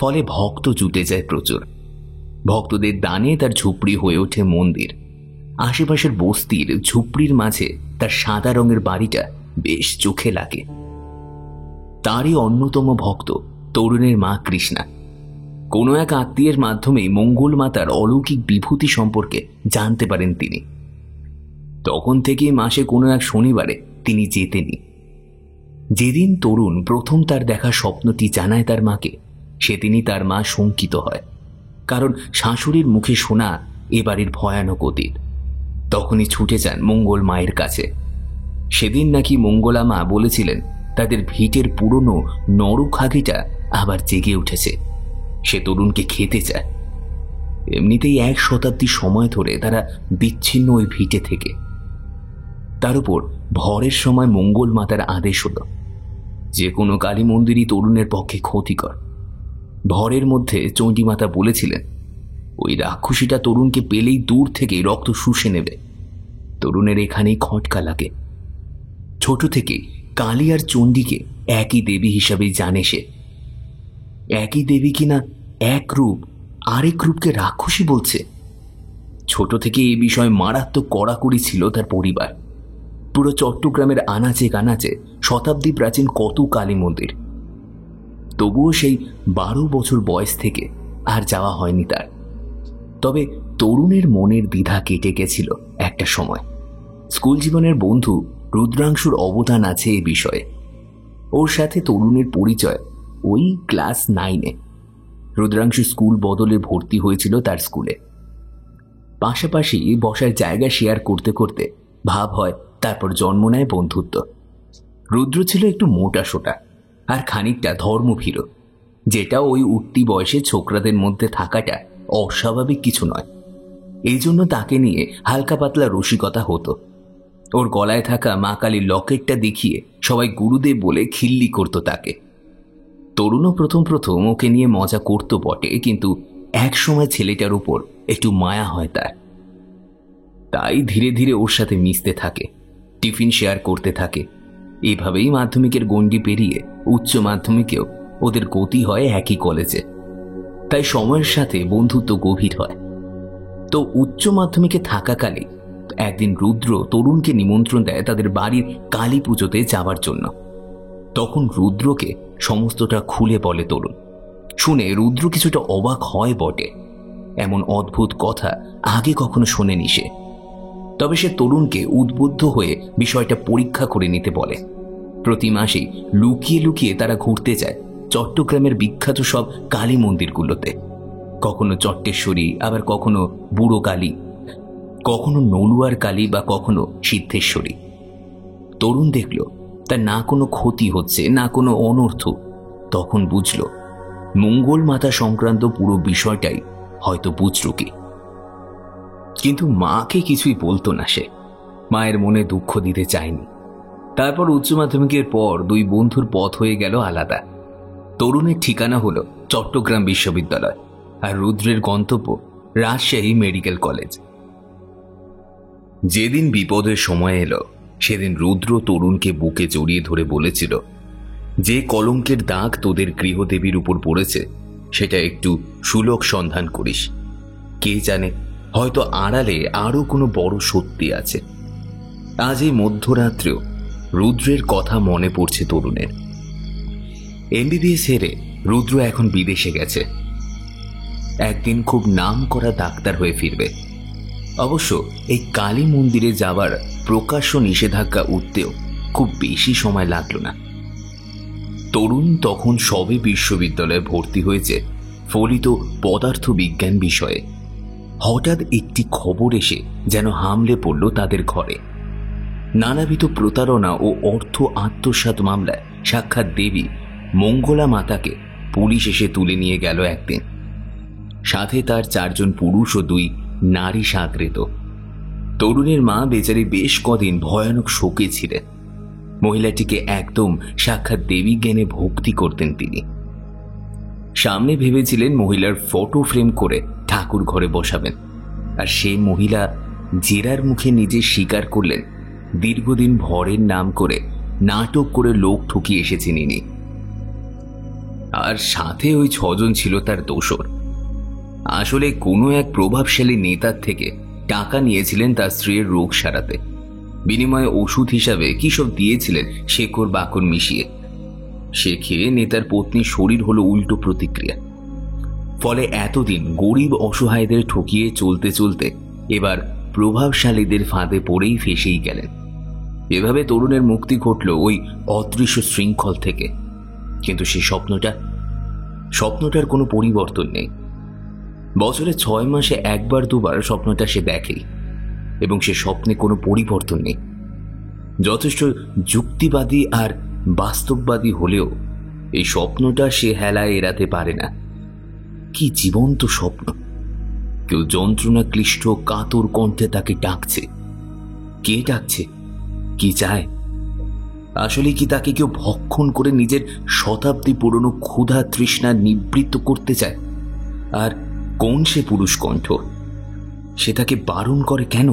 ফলে ভক্ত জুটে যায় প্রচুর। ভক্তদের দানে তার ঝুপড়ি হয়ে ওঠে মন্দির। আশেপাশের বস্তির ঝুপড়ির মাঝে তার সাদা রঙের বাড়িটা বেশ চোখে লাগে। তারই অন্যতম ভক্ত তরুণের মা কৃষ্ণা। কোনো এক আত্মীয়ের মাধ্যমে মঙ্গল মাতার অলৌকিক বিভূতি সম্পর্কে জানতে পারেন তিনি। তখন থেকে মাসে কোনো এক শনিবারে তিনি যেতেনি। যেদিন তরুণ প্রথম তার দেখা স্বপ্নটি জানায় তার মাকে, সেদিনই তার মা শঙ্কিত হয়, কারণ শাশুড়ির মুখে শোনা এ বাড়ির ভয়ানক অতীত। তখনই ছুটে যান মঙ্গল মায়ের কাছে। সেদিন নাকি মঙ্গলা মা বলেছিলেন তাদের ভিটের পুরনো নরখাগিটা আবার জেগে উঠেছে, সে তরুণকে খেতে চায়। এমনিতেই 1 শতাব্দী সময় ধরে তারা বিচ্ছিন্ন ওই ভিটে থেকে। তার উপর ভরের সময় মঙ্গল মাতার আদেশ হলো যে কোনো কালী মন্দিরই তরুণের পক্ষে ক্ষতিকর। ভরের মধ্যে চণ্ডীমাতা বলেছিলেন ওই রাক্ষসীটা তরুণকে পেলেই দূর থেকে রক্ত শুষে নেবে। তরুণের এখানেই খটকা লাগে। ছোট থেকে কালী আর চণ্ডীকে একই দেবী হিসাবেই জানে সে। একই দেবী কিনা এক রূপ আরেক রূপকে রাক্ষসী বলছে। ছোট থেকে এই বিষয়ে মারাত্মক কড়াকড়ি ছিল তার পরিবার। পুরো চট্টগ্রামের আনাচে কানাচে শতাব্দী প্রাচীন কত কালী মন্দির, তবুও সেই 12 বছর বয়স থেকে আর যাওয়া হয়নি তার। তবে তরুণের মনের দ্বিধা কেটে গেছিল একটা সময়। স্কুল জীবনের বন্ধু রুদ্রাংশুর অবদান আছে এ বিষয়ে। ওর সাথে তরুণের পরিচয় ওই ক্লাস 9-এ। রুদ্রাংশু স্কুল বদলে ভর্তি হয়েছিল তার স্কুলে। পাশাপাশি বসার জায়গা শেয়ার করতে করতে ভাব হয়, তারপর জন্ম নেয় বন্ধুত্ব। রুদ্র ছিল একটু মোটা সোটা আর খানিকটা ধর্মভীরু, যেটা ওই উঠতি বয়সে ছোকরাদের মধ্যে থাকাটা অস্বাভাবিক কিছু নয়। এই জন্য তাকে নিয়ে হালকা পাতলা রসিকতা হতো। ওর গলায় থাকা মা কালীর লকেটটা দেখিয়ে সবাই গুরুদেব বলে খিল্লি করত তাকে। তরুণও প্রথম প্রথম ওকে নিয়ে মজা করত বটে, কিন্তু এক সময় ছেলেটার উপর একটু মায়া হয় তার। তাই ধীরে ধীরে ওর সাথে মিশতে থাকে, টিফিন শেয়ার করতে থাকে। এভাবেই মাধ্যমিকের গণ্ডি পেরিয়ে উচ্চ মাধ্যমিকেও ওদের গতি হয় একই কলেজে। তাই সময়ের সাথে বন্ধুত্ব গভীর হয়। তো উচ্চ মাধ্যমিকে থাকাকালে একদিন রুদ্র তরুণকে নিমন্ত্রণ দেয় তাদের বাড়ির কালী পুজোতে যাওয়ার জন্য। তখন রুদ্রকে সমস্তটা খুলে বলে তরুণ। শুনে রুদ্র কিছুটা অবাক হয় বটে, এমন অদ্ভুত কথা আগে কখনো শোনেনি সে। তবে সে তরুণকে উদ্বুদ্ধ হয়ে বিষয়টা পরীক্ষা করে নিতে বলে। প্রতি মাসেই লুকিয়ে লুকিয়ে তারা ঘুরতে যায় চট্টগ্রামের বিখ্যাত সব কালী মন্দিরগুলোতে। কখনো চট্টেশ্বরী, আবার কখনো বুড়ো কালী, কখনো নলুয়ার কালী বা কখনো সিদ্ধেশ্বরী। তরুণ দেখল তার না কোনো ক্ষতি হচ্ছে, না কোনো অনর্থ। তখন বুঝল মঙ্গল মাতা সংক্রান্ত পুরো বিষয়টাই হয়তো বুজরুকি। কিন্তু মাকে কিছুই বলতো না সে। মায়ের মনে দুঃখ দিতে চায়নি। তারপর উচ্চ মাধ্যমিকের পর 2 বন্ধুর পথ হয়ে গেল আলাদা। তরুণের ঠিকানা হলো চট্টগ্রাম বিশ্ববিদ্যালয়, আর রুদ্রের গন্তব্য রাজশাহী মেডিকেল কলেজ। যেদিন বিপদের সময় এলো সেদিন রুদ্র তরুণকে বুকে জড়িয়ে ধরে বলেছিল, যে কলঙ্কের দাগ তোদের গৃহদেবীর উপর পড়েছে সেটা একটু সুলভ সন্ধান করিস। কে জানে, হয়তো আড়ালে আরো কোনো বড় সত্যি আছে। আজ এই মধ্যরাত্রেও রুদ্রের কথা মনে পড়ছে তরুণের। এমবিবিএস হেরে রুদ্র এখন বিদেশে গেছে। একদিন খুব নাম করা ডাক্তার হয়ে ফিরবে। অবশ্য এই কালী মন্দিরে যাওয়ার প্রকাশ্য নিষেধাজ্ঞা উঠতেও খুব বেশি সময় লাগলো না। তরুণ তখন সবে বিশ্ববিদ্যালয়ে ভর্তি হয়েছে ফলিত পদার্থ বিজ্ঞান বিষয়ে। হঠাৎ একটি খবর এসে যেন হামলে পড়ল তাদের ঘরে। নানাবিধ প্রতারণা ও অর্থ আত্মসাৎ মামলায় সাক্ষাৎ দেবী মঙ্গলা মাতাকে পুলিশ এসে তুলে নিয়ে গেল একদিন। সাথে তার 4 জন পুরুষ ও 2 নারী সাগরেত। তরুণের মা বেচারি বেশ কদিন ভয়ানক শোকে ছিলেন। মহিলাটিকে একদম সাক্ষাৎ দেবী জ্ঞানে ভক্তি করতেন তিনি। সামনে ভেবেছিলেন মহিলার ফটো ফ্রেম করে ঠাকুর ঘরে বসাবেন, আর সেই মহিলা জেরার মুখে নিজে স্বীকার করলেন দীর্ঘদিন ভরের নাম করে নাটক করে লোক ঠকিয়ে এসেছেন ইনি। আর সাথে ওই 6 জন ছিল তার দোসর। আসলে কোনো এক প্রভাবশালী নেতার থেকে টাকা নিয়েছিলেন তার স্ত্রীর রোগ সারাতে। বিনিময়ে ওষুধ হিসাবে কি সব দিয়েছিলেন শেকড় বাকড় মিশিয়ে। সে খেয়ে নেতার পত্নীর শরীর হলো উল্টো প্রতিক্রিয়া। ফলে এতদিন গরিব অসহায়দের ঠকিয়ে চলতে চলতে এবার প্রভাবশালীদের ফাঁদে পড়েই ফেসেই গেলেন। এভাবে তরুণের মুক্তি ঘটল ওই অদৃশ্য শৃঙ্খল থেকে। কিন্তু সেই স্বপ্নটার কোনো পরিবর্তন নেই। বছরে 6 মাসে একবার দুবার স্বপ্নটা সে দেখেই, এবং সে স্বপ্নে কোনো পরিবর্তন নেই। যথেষ্ট যুক্তিবাদী আর বাস্তববাদী হলেও এই স্বপ্নটা সে হেলায় এড়াতে পারে না। কি জীবন্ত স্বপ্ন! কেউ যন্ত্রণা ক্লিষ্ট কাতর কণ্ঠে তাকে ডাকছে। কে ডাকছে? কি চায়? আসলে কি তাকে কেউ ভক্ষণ করে নিজের শতাব্দী পুরনো ক্ষুধা তৃষ্ণা নিবৃত্ত করতে চায়? আর কোন সে পুরুষ কণ্ঠ? সে তাকে বারণ করে কেন?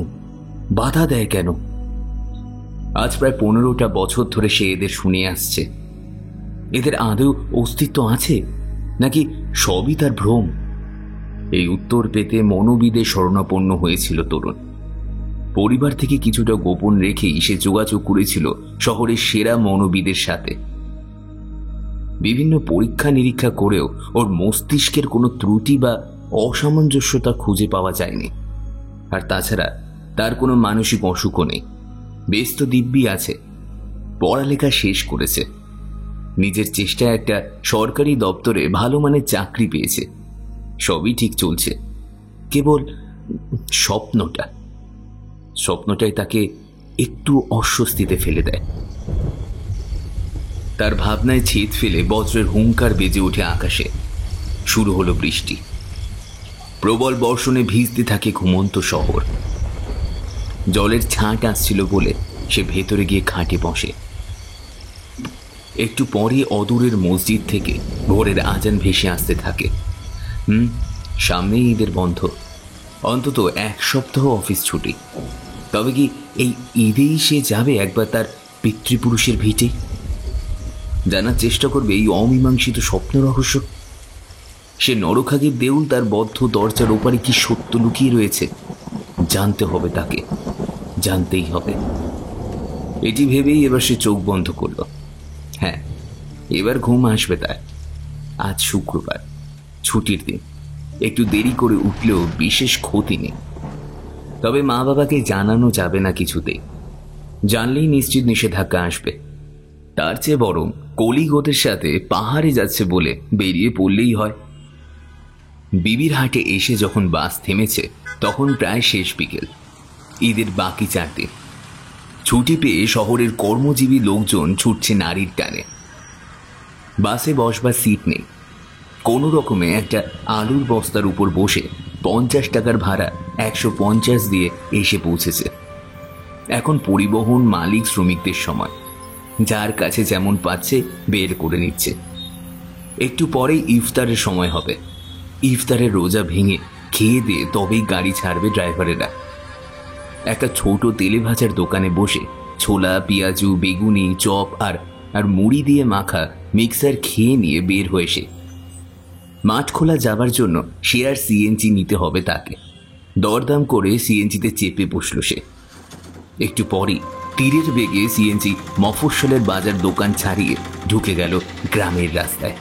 বাধা দেয় কেন? আজ প্রায় 15টা বছর ধরে সে এদের শুনে আসছে। এদের আদৌ অস্তিত্ব আছে, নাকি সবই তার ভ্রম? এই উত্তর পেতে মনোবিদের শরণাপন্ন হয়েছিল তরুণ। পরিবার থেকে কিছুটা গোপন রেখেই সে যোগাযোগ করেছিল শহরের সেরা মনোবিদের সাথে। বিভিন্ন পরীক্ষা নিরীক্ষা করেও ওর মস্তিষ্কের কোনো ত্রুটি বা অসামঞ্জস্যতা খুঁজে পাওয়া যায়নি। আর তাছাড়া তার কোনো মানসিক অসুখও নেই। বেশ তো দিব্যি আছে। পড়ালেখা শেষ করেছে, নিজের চেষ্টায় একটা সরকারি দপ্তরে ভালো মানের চাকরি পেয়েছে। সবই ঠিক চলছে, কেবল স্বপ্নটাই তাকে একটু অস্বস্তিতে ফেলে দেয়। তার ভাবনায় ছেদ ফেলে বজ্রের হুঙ্কার বেজে ওঠে আকাশে। শুরু হলো বৃষ্টি। প্রবল বর্ষণে ভিজতে থাকে ঘুমন্ত শহর। জলের ছাঁট আসছিল বলে সে ভেতরে গিয়ে খাটে বসে। একটু পরে অদূরের মসজিদ থেকে ভোরের আজান ভেসে আসতে থাকে। সামনেই ঈদের বন্ধ, অন্তত 1 সপ্তাহ অফিস ছুটি। তবে কি এই ঈদেই সে যাবে একবার তার পিতৃপুরুষের ভিটে? জানার চেষ্টা করবে এই অমীমাংসিত স্বপ্ন রহস্য। সে নরখাগের দেউল, তার বদ্ধ দরজার ওপারে কি সত্য লুকিয়ে রয়েছে? জানতে হবে তাকে, জানতেই হবে। এটি ভেবেই এবার সে চোখ বন্ধ করল। হ্যাঁ, এবার ঘুম আসবে তার। আজ শুক্রবার, ছুটির দিন। একটু দেরি করে উঠলেও বিশেষ ক্ষতি নেই। তবে মা বাবাকে জানানো যাবে না কিছুতেই। জানলেই নিশ্চিত নিষেধাজ্ঞা আসবে। তার চেয়ে বরং কলিগদের সাথে পাহাড়ে যাচ্ছে বলে বেরিয়ে পড়লেই হয়। বিবির হাটে এসে যখন বাস থেমেছে তখন প্রায় শেষ বিকেল। ঈদের বাকি 4 দিন। ছুটি পেয়ে শহরের কর্মজীবী লোকজন ছুটছে নারীর টানে। বাসে বসবার সিট নেই। কোনো রকমে একটা আলুর বস্তার উপর বসে 50 টাকার ভাড়া 150 দিয়ে এসে পৌঁছেছে। এখন পরিবহন মালিক শ্রমিকদের সময়, যার কাছে যেমন পাচ্ছে বের করে নিচ্ছে। একটু পরেই ইফতারের সময় হবে। ইফতারের রোজা ভেঙে খেয়ে দিয়ে তবেই গাড়ি ছাড়বে ড্রাইভারেরা। একটা ছোট তেলে ভাজার দোকানে বসে ছোলা, পেঁয়াজু, বেগুনি, চপ আর মুড়ি দিয়ে মাখা মিক্সার খেয়ে নিয়ে বের হয়ে সে মাঠ খোলা যাবার জন্য শেয়ার সিএনজি নিতে হবে তাকে। দরদাম করে সিএনজিতে চেপে বসল সে। একটু পরই তীরের বেগে সিএনজি মফস্বলের বাজার দোকান ছাড়িয়ে ঢুকে গেল গ্রামের রাস্তায়।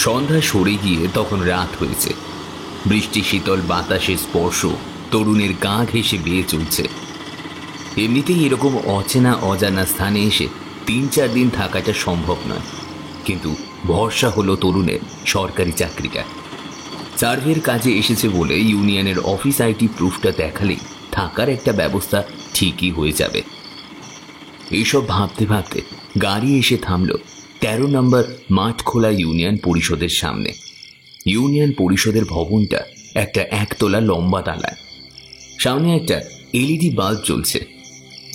সন্ধ্যা সরে গিয়ে তখন রাত হয়েছে। বৃষ্টি শীতল বাতাসের স্পর্শ তরুণের গা ঘেঁষে বেয়ে চলছে। এমনিতেই এরকম অচেনা অজানা স্থানে এসে 3-4 দিন থাকাটা সম্ভব নয়, কিন্তু ভরসা হলো তরুণের সরকারি চাকরিটা। সার্ভের কাজে এসেছে বলে ইউনিয়নের অফিস আইটি প্রুফটা দেখালেই থাকার একটা ব্যবস্থা ঠিকই হয়ে যাবে। এইসব ভাবতে ভাবতে গাড়ি এসে থামল 13 নম্বর মাঠখোলা ইউনিয়ন পরিষদের সামনে। ইউনিয়ন পরিষদের ভবনটা একটা 1 তলা লম্বা দালান। সামনে একটা এলইডি বাল্ব জ্বলছে।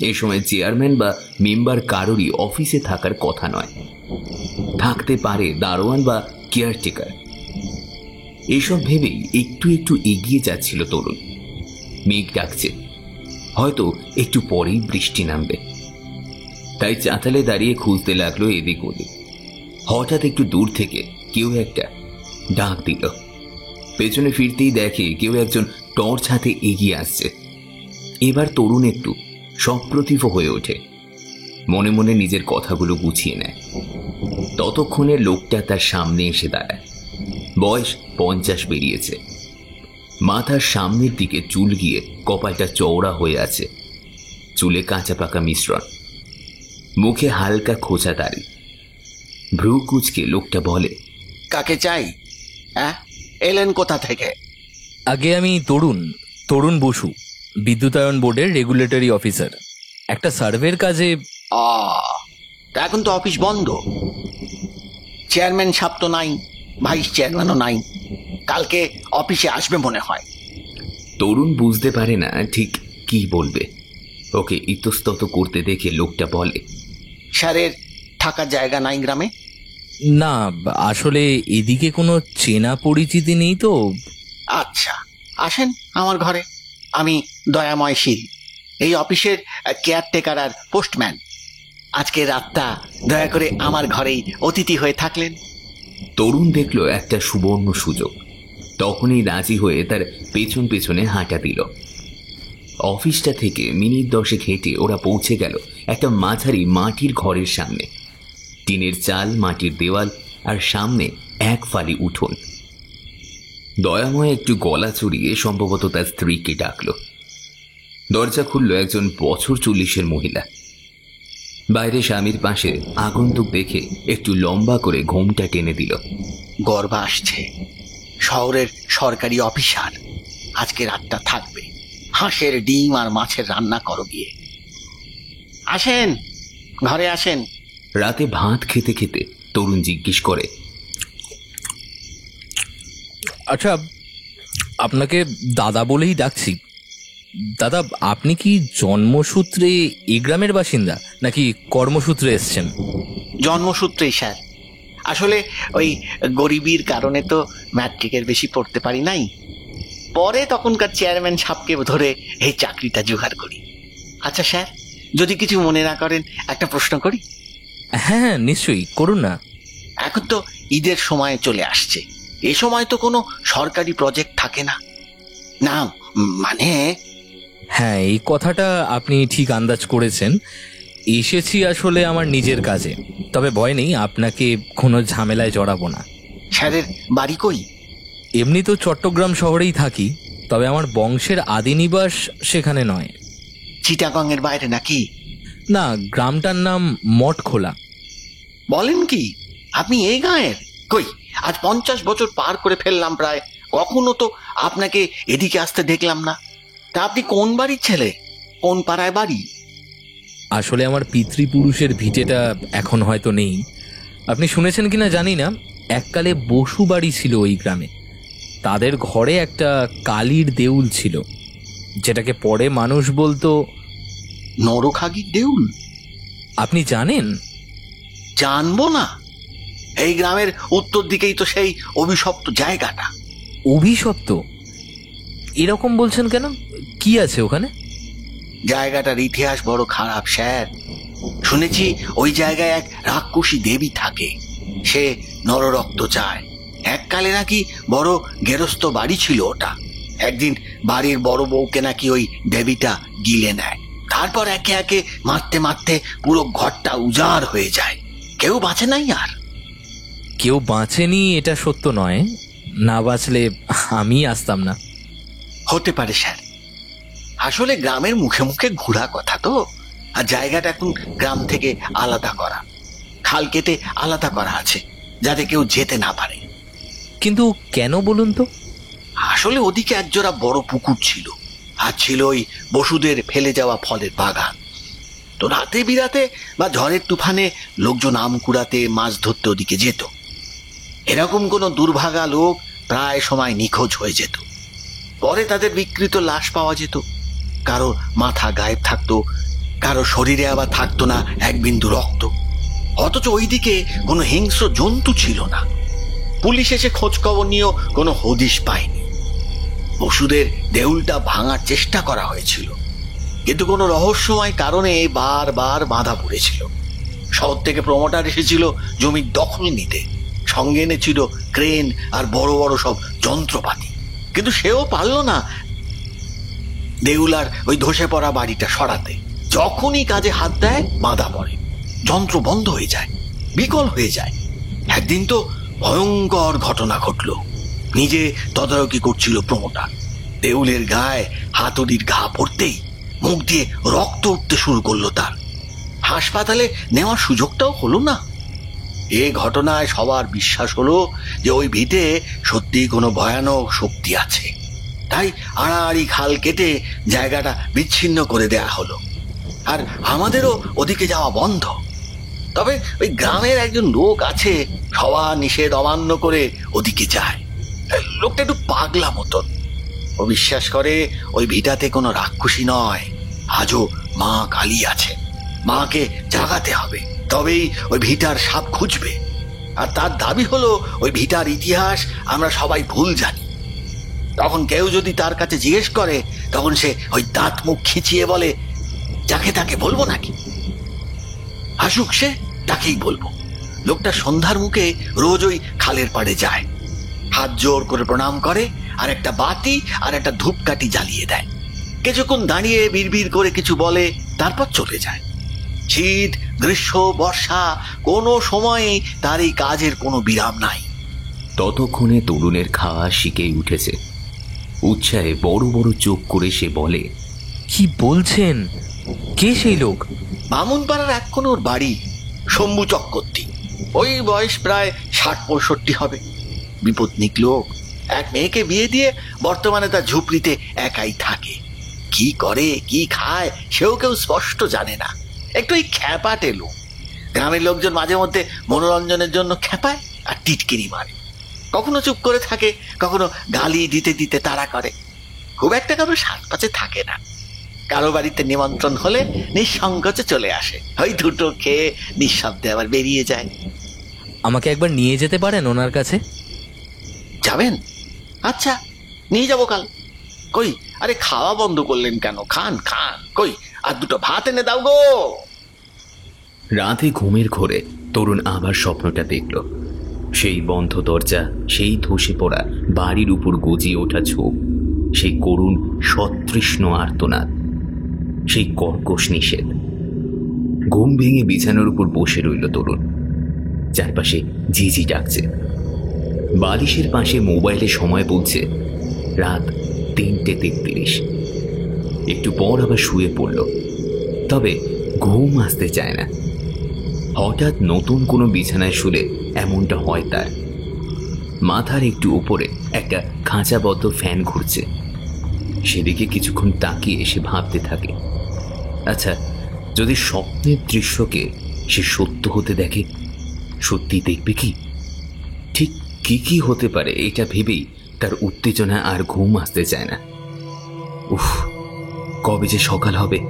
এই সময় চেয়ারম্যান বা মেম্বার কারোরই অফিসে থাকার কথা নয়। থাকতে পারে দারোয়ান বা কেয়ারটেকার। এইসব ভেবেই একটু একটু এগিয়ে যাচ্ছিল তরুণ। মেঘ ডাকছে, হয়তো একটু পরেই বৃষ্টি নামবে। তাই চাতালে দাঁড়িয়ে খুঁজতে লাগলো এদিক ওদিক। হঠাৎ একটু দূর থেকে কেউ একটা ডাক দিল। পেছনে ফিরতেই দেখে কেউ একজন টর্চ হাতে এগিয়ে আসছে। এবার তরুণ একটু সপ্রতিভ হয়ে ওঠে, মনে মনে নিজের কথাগুলো গুছিয়ে নেয়। ততক্ষণে লোকটা তার সামনে এসে দাঁড়ায়। বয়স 50 বেরিয়েছে। মাথার সামনের দিকে চুল গিয়ে কপালটা চওড়া হয়ে আছে, চুলে কাঁচা পাকা মিশ্রণ, মুখে হালকা খোঁচা দাড়ি। ভ্রু কুচকে লোকটা বলে, কাকে চাই? হ্যাঁ, এলেন কোথা থেকে? আগে আমি তরুণ বসু, বিদ্যুতায়ন বোর্ডের রেগুলেটরি অফিসার। একটা সার্ভের কাজে। তা এখন তো অফিস বন্ধ, চেয়ারম্যান সাহেব তো নাই, ভাইস চেয়ারম্যানও নাই। কালকে অফিসে আসবে মনে হয়। তরুণ বুঝতে পারে না ঠিক কি বলবে। ওকে ইতস্তত করতে দেখে লোকটা বলে, স্যারের থাকার জায়গা নাই গ্রামে? না, আসলে এদিকে কোনো চেনা পরিচিতি নেই তো। আচ্ছা, আসেন আমার ঘরে। আমি দয়াময় শীল, এই অফিসের কেয়ারটেকার আর পোস্টম্যান। আজকে রাতটা দয়া করে আমার ঘরেই অতিথি হয়ে থাকলেন। তরুণ দেখলো একটা সুবর্ণ সুযোগ, তখনই রাজি হয়ে তার পেছন পেছনে হাঁটা দিল। অফিসটা থেকে মিনিট 10 হেঁটে ওরা পৌঁছে গেল একটা মাঝারি মাটির ঘরের সামনে। টিনের চাল, মাটির দেওয়াল, আর সামনে এক ফালি উঠোন। দয়াময় একটু গলা চড়িয়ে সম্ভবত তার স্ত্রীকে ডাকল। দরজা খুলল একজন বছর 40-এর মহিলা। বাইরে স্বামীর পাশে আগন্তুক দেখে একটু লম্বা করে ঘোমটা টেনে দিল। গর্ব আসছে, শহরের সরকারি অফিসার আজকে রাতটা থাকবে। হাঁসের ডিম আর মাছের রান্না করো গিয়ে। আসেন, ঘরে আসেন। রাতে ভাত খেতে খেতে তরুণ জিজ্ঞেস করে, আচ্ছা, আপনাকে দাদা বলেই ডাকছি। দাদা, আপনি কি জন্মসূত্রে এই গ্রামের বাসিন্দা নাকি কর্মসূত্রে এসছেন? জন্মসূত্রেই স্যার। আসলে ওই গরিবির কারণে তো ম্যাট্রিকের বেশি পড়তে পারি নাই। পরে তখনকার চেয়ারম্যান সাহেবকে ধরে এই চাকরিটা জোগাড় করি। আচ্ছা স্যার, যদি কিছু মনে না করেন একটা প্রশ্ন করি? হ্যাঁ, নিশ্চয়ই করুন না। এখন তো ঈদের সময় চলে আসছে, এ সময় তো কোনো সরকারি প্রজেক্ট থাকে না। না মানে, হ্যাঁ, এই কথাটা আপনি ঠিক আন্দাজ করেছেন। এসেছি আসলে আমার নিজের কাজে, তবে ভয় নেই, আপনাকে কোনো ঝামেলায় জড়াবো না। স্যারের বাড়ি কই? এমনি তো চট্টগ্রাম শহরেই থাকি, তবে আমার বংশের আদি নিবাস সেখানে নয়। চিটাগংয়ের বাইরে নাকি? না, গ্রামটার নাম মঠখোলা। বলেন কি, আপনি এই গাঁয়ের? কই, আজ 50 বছর পার করে ফেললাম প্রায়, কখনো তো আপনাকে এদিকে আসতে দেখলাম না। তা আপনি কোন বাড়ির ছেলে, কোন পাড়ায় বাড়ি? আসলে আমার পিতৃপুরুষের ভিটেটা এখন হয়তো নেই। আপনি শুনেছেন কিনা জানি না, এককালে বসু বাড়ি ছিল ওই গ্রামে। তাদের ঘরে একটা কালীর দেউল ছিল, যেটাকে পরে মানুষ বলতো নরখাগির দেউল। আপনি জানেন? জানবো না? এই গ্রামের উত্তর দিকেই তো সেই অভিশপ্ত জায়গাটা। অভিশপ্ত? এরকম বলছেন কেন? কি আছে ওখানে? জায়গাটার ইতিহাস বড় খারাপ স্যার। শুনেছি ওই জায়গায় এক রাক্ষসী দেবী থাকে, সে নররক্ত চায়। এককালে নাকি বড় গেরস্ত বাড়ি ছিল ওটা। একদিন বাড়ির বড় বউকে নাকি ওই দেবীটা গিলে নেয়। তারপর একে একে মারতে মারতে পুরো ঘরটা উজাড় হয়ে যায়, কেউ বাঁচে নাই আর। কেউ বাঁচেনি এটা সত্য নয়, না বাঁচলে আমি আসতাম না। হতে পারে স্যার, আসলে গ্রামের মুখে মুখে ঘোরা কথা তো। আর জায়গাটা এখন গ্রাম থেকে আলাদা করা, খাল কেটে আলাদা করা আছে, যাতে কেউ যেতে না পারে। কিন্তু কেন বলুন তো? আসলে ওদিকে একজোড়া বড় পুকুর ছিল, আর ছিল ওই বসুদের ফেলে যাওয়া ফলের বাগান। তো রাতে বিরাতে বা ঝড়ের তুফানে লোকজন আম কুড়াতে, মাছ ধরতে ওদিকে যেত। এরকম কোনো দুর্ভাগা লোক প্রায় সময় নিখোঁজ হয়ে যেত। পরে তাদের বিকৃত লাশ পাওয়া যেত। কারো মাথা গায়েব থাকতো, কারো শরীরে আবার থাকতো না এক বিন্দু রক্ত। অথচ ওইদিকে কোনো হিংস্র জন্তু ছিল না। পুলিশ এসে খোঁজ খবর নিয়েও কোনো হদিশ পায়নি। বসুদের দেউলটা ভাঙার চেষ্টা করা হয়েছিল, কিন্তু কোনো রহস্যময় কারণে বারবার বাধা পড়েছিল। শহর থেকে প্রমোটার এসেছিল জমির দখল নিতে, সঙ্গে এনেছিল ক্রেন আর বড় বড় সব যন্ত্রপাতি, কিন্তু সেও পারল না দেউলার ওই ধসে পড়া বাড়িটা সরাতে। যখনই কাজে হাত দেয় বাধা পড়ে, যন্ত্র বন্ধ হয়ে যায়, বিকল হয়ে যায়। একদিন তো ভয়ঙ্কর ঘটনা ঘটল। নিজে তদারকি করছিল প্রমোটার, দেউলের গায়ে হাতুড়ির ঘা পড়তেই মুখ দিয়ে রক্ত উঠতে শুরু করলো তার। হাসপাতালে নেওয়ার সুযোগটাও হলো না। এ ঘটনায় সবার বিশ্বাস হলো যে ওই ভিটে সত্যি কোনো ভয়ানক শক্তি আছে। তাই আড়াআড়ি খাল কেটে জায়গাটা বিচ্ছিন্ন করে দেয়া হলো, আর আমাদেরও ওদিকে যাওয়া বন্ধ। তবে ওই গ্রামের একজন লোক আছে, সবার নিষেধ অমান্য করে ওদিকে যায়। লোকটা একটু পাগলা মতন। ও বিশ্বাস করে ওই ভিটাতে কোনো রাক্ষসী নয়, আজও মা কালী আছে। মাকে জাগাতে হবে, তবেই ওই ভিটার সাপ খুঁজবে। আর তার দাবি হলো ওই ভিটার ইতিহাস আমরা সবাই ভুল জানি। তখন কেউ যদি তার কাছে জিজ্ঞেস করে, তখন সে ওই দাঁত মুখ খিচিয়ে বলে, যাকে তাকে বলবো নাকি? আসুক সে, তাকেই বলবো। লোকটা সন্ধ্যার মুখে রোজ ওই খালের পাড়ে যায়, হাত জোর করে প্রণাম করে, আর একটা বাতি আর একটা ধূপকাঠি জ্বালিয়ে দেয়। কিছুক্ষণ দাঁড়িয়ে বিড়বিড় করে কিছু বলে, তারপর চলে যায়। শীত, গ্রীষ্ম, বর্ষা, কোনো সময়ে তার এই কাজের কোনো বিরাম নাই। ততক্ষণে তরুণের খাওয়া শিখেই উঠেছে। উৎসাহে বড় বড় চোখ করে সে বলে, কি বলছেন? কে সেই লোক? বামুনপাড়ার এক কোনোর বাড়ি, শম্ভু চক্রবর্তী। ওই বয়স প্রায় 60-65 হবে। বিপত্নিক লোক। এক মেয়েকে বিয়ে দিয়ে বর্তমানে তার ঝুপড়িতে একাই থাকে। কি করে কি খায় সেও কেউ স্পষ্ট জানে না। একটু এই খ্যাপাটে লোক। গ্রামের লোকজন মাঝে মধ্যে মনোরঞ্জনের জন্য খ্যাপায় আর টিটকিরি মারে। কখনো চুপ করে থাকে, কখনো গালি দিতে দিতে তাড়া করে। খুব একটা কারো সাত পাচে থাকে না। কারো বাড়িতে নিমন্ত্রণ হলে নিঃসংকোচে চলে আসে, ওই দুটো খেয়ে নিঃশব্দে আবার বেরিয়ে যায়। আমাকে একবার নিয়ে যেতে পারেন ওনার কাছে? যাবেন? আচ্ছা, নিয়ে যাবো কাল। কই, আরে খাওয়া বন্ধ করলেন কেন? খান খান। কই, আর দুটো ভাত এনে দাও গো। রাতে ঘুমের ঘোরে তরুণ আবার স্বপ্নটা দেখল। সেই বন্ধ দরজা, সেই ধসে পড়া বাড়ির উপর গজিয়ে ওঠা ঝোপ, সেই করুণ সতৃষ্ণ আর্তনাদ, সেই কর্কশ নিষেধ। ঘুম ভেঙে বিছানার উপর বসে রইল তরুণ। চারপাশে ঝিঝি ডাকছে। বালিশের পাশে মোবাইলে সময় বলছে রাত 3:33। একটু পর আবার শুয়ে পড়ল, তবে ঘুম আসতে চায় না। হঠাৎ নতুন কোনো বিছানায় শুলে এমনটা হয় তার। মাথার একটু উপরে একটা খাঁচাবদ্ধ ফ্যান ঘুরছে। সেদিকে কিছুক্ষণ তাকিয়ে সে ভাবতে থাকে, আচ্ছা, যদি স্বপ্নের দৃশ্যকে সে সত্য হতে দেখে, সত্যি দেখবে কি? ঠিক কি কি হতে পারে এটা ভেবেই তার উত্তেজনা আর ঘুম আসতে চায় না। উফ, কবে যে সকাল হবে।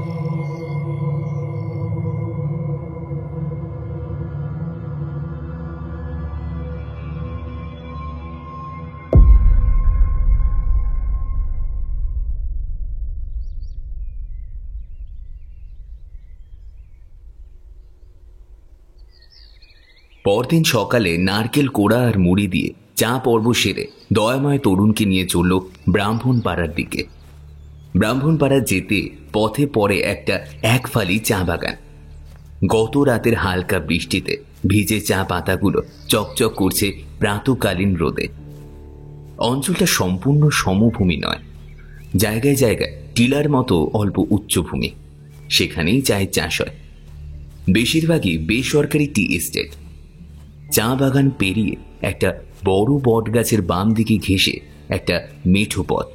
পরদিন সকালে নারকেল কোড়া আর মুড়ি দিয়ে চা পর্ব সেরে দয়াময় তরুণকে নিয়ে চলল ব্রাহ্মণপাড়ার দিকে। ব্রাহ্মণপাড়া যেতে পথে পড়ে একটা একফালি চা বাগান। গত রাতের হালকা বৃষ্টিতে ভিজে চা পাতাগুলো চকচক করছে প্রাতকালীন রোদে। অঞ্চলটা সম্পূর্ণ সমভূমি নয়, জায়গায় জায়গায় টিলার মতো অল্প উচ্চভূমি, সেখানেই চায়ের চাষ হয়। বেশিরভাগই বেসরকারি টি এস্টেট। চা বাগান পেরিয়ে একটা বড় বট গাছের বাম দিকে ঘেঁষে একটা মেঠো পথ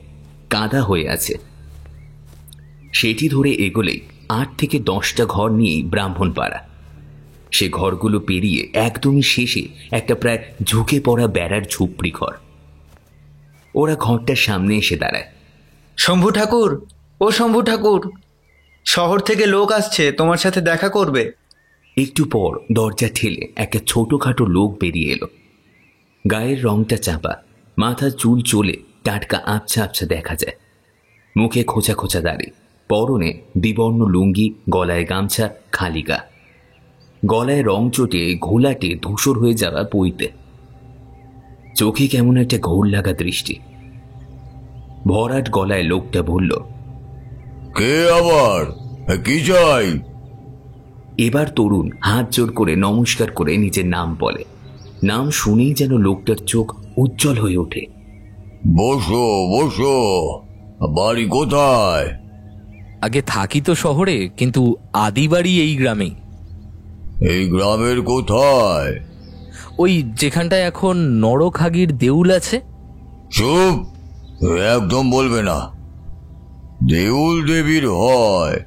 কাদা হয়ে আছে। সেটি ধরে এগোলেই 8 থেকে 10টা ঘর নিয়েই ব্রাহ্মণপাড়া। সে ঘরগুলো পেরিয়ে একদমই শেষে একটা প্রায় ঝুঁকে পড়া বেড়ার ঝুপড়ি ঘর। ওরা ঘরটার সামনে এসে দাঁড়ায়। শম্ভু ঠাকুর, ও শম্ভু ঠাকুর, শহর থেকে লোক আসছে তোমার সাথে দেখা করবে। একটু পর দরজা ঠেলে একটা ছোটখাটো লোক বেরিয়ে এলো। গায়ের রংটা চাপা, মাথার চুল চলে টাটকা আবছা আবছা দেখা যায়, মুখে খোঁচা খোঁচা দাড়ি, পরনে বিবর্ণ লুঙ্গি, গলায় গামছা, খালি গা, গলায় রং চটে ঘোলাটে ধূসর হয়ে যাওয়া পইতে, চোখে কেমন একটা ঘোর লাগা দৃষ্টি। ভরাট গলায় লোকটা বলল, কে আবার, কি চাই? এবার তরুণ হাত জোর করে নমস্কার করে নিজের নাম বলে। নাম শুনেই যেন লোকটার চোখ উজ্জ্বল হয়ে ওঠে। বসো বসো, বাড়ি কোথায়? আগে থাকি তো শহরে, কিন্তু আদি বাড়ি এই গ্রামেই। এই গ্রামের কোথায়? ওই যেখানটায় এখন নরখাগির দেউল আছে। চুপ, একদম বলবে না। দেউল দেবীর হয়,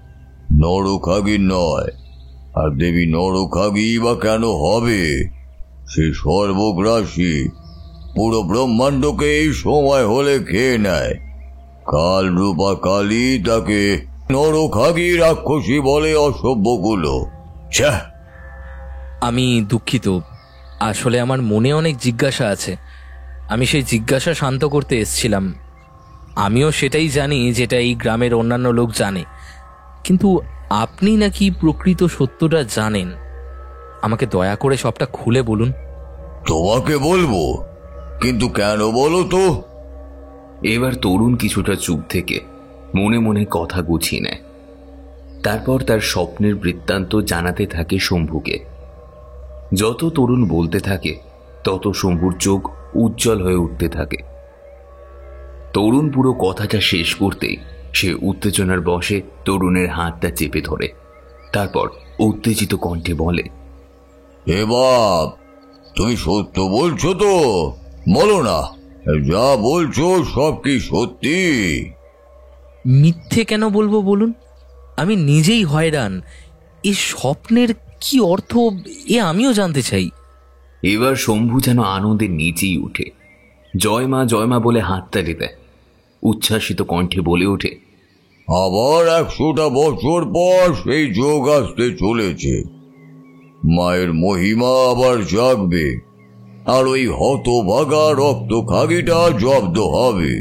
নরখাগির নয়। আর দেবী নরখাগি বা কেন হবে? সে সর্বগ্রাসী, পুরো ব্রহ্মাণ্ডকে এই সময় হলে খেয়ে নেয়। কাল রূপা কালী তাকে নরখাগি রাক্ষসী বলে অসভ্যগুলো। ছ্যাঃ! আমি দুঃখিত, আসলে আমার মনে অনেক জিজ্ঞাসা আছে। আমি সেই জিজ্ঞাসা শান্ত করতে এসেছিলাম। আমিও সেটাই জানি যেটা এই গ্রামের অন্যান্য লোক জানে, কিন্তু আপনি নাকি প্রকৃত সত্যটা জানেন। আমাকে দয়া করে সবটা খুলে বলুন। তোমাকে বলবো, কিন্তু কেন বলো তো? এবার তরুণ কিছুটা চুপ থেকে মনে মনে কথা গুছিয়ে নেয়। তারপর তার স্বপ্নের বৃত্তান্ত জানাতে থাকে শম্ভুকে। যত তরুণ বলতে থাকে তত শম্ভুর চোখ উজ্জ্বল হয়ে উঠতে থাকে। তরুণ পুরো কথাটা শেষ করতেই সে উত্তেজনার বশে তরুণের হাতটা চেপে ধরে। তারপর উত্তেজিত কণ্ঠে বলে, এ বাপ, তুমি সত্য বলছো তো? বলো না, যা বলছো সব কি সত্যি? মিথ্যে কেন বলবো বলুন? আমি নিজেই হয়রান। এই স্বপ্নের কি অর্থ এ আমিও জানতে চাই। এবার শম্ভু যেন আনন্দের নিচেই উঠে জয় মা বলে হাততালি দেয়। উচ্ছ্বাসিত কণ্ঠে বলে ওঠে, আবার 100টা বছর পর সেই যোগ আসতে চলেছে। মায়ের মহিমা আবার জাগবে, আর ওই হতভাগা রক্ত খাগিটা জব্দ হবে।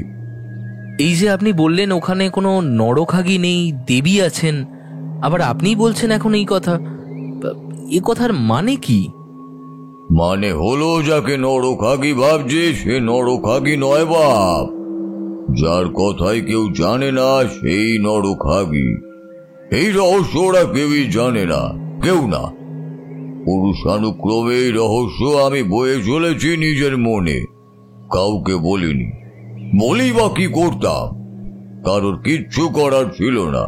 এই যে আপনি বললেন ওখানে কোনো নরখাগি নেই, দেবী আছেন, আবার আপনিই বলছেন এখন এই কথা, এ কথার মানে কি? মানে হলো, যাকে নরখাগি ভাবছে সে নরখাগি নয় বাপ। যার কথাই কেউ জানে না সেই নরখাগি। এই রহস্য ওরা কেউই জানে না, কেউ না। পুরুষানুক্রমে এই রহস্য আমি বয়ে চলেছি নিজের মনে, কাউকে বলিনি। বলি বা কি করতাম? কারোর কিচ্ছু করার ছিল না।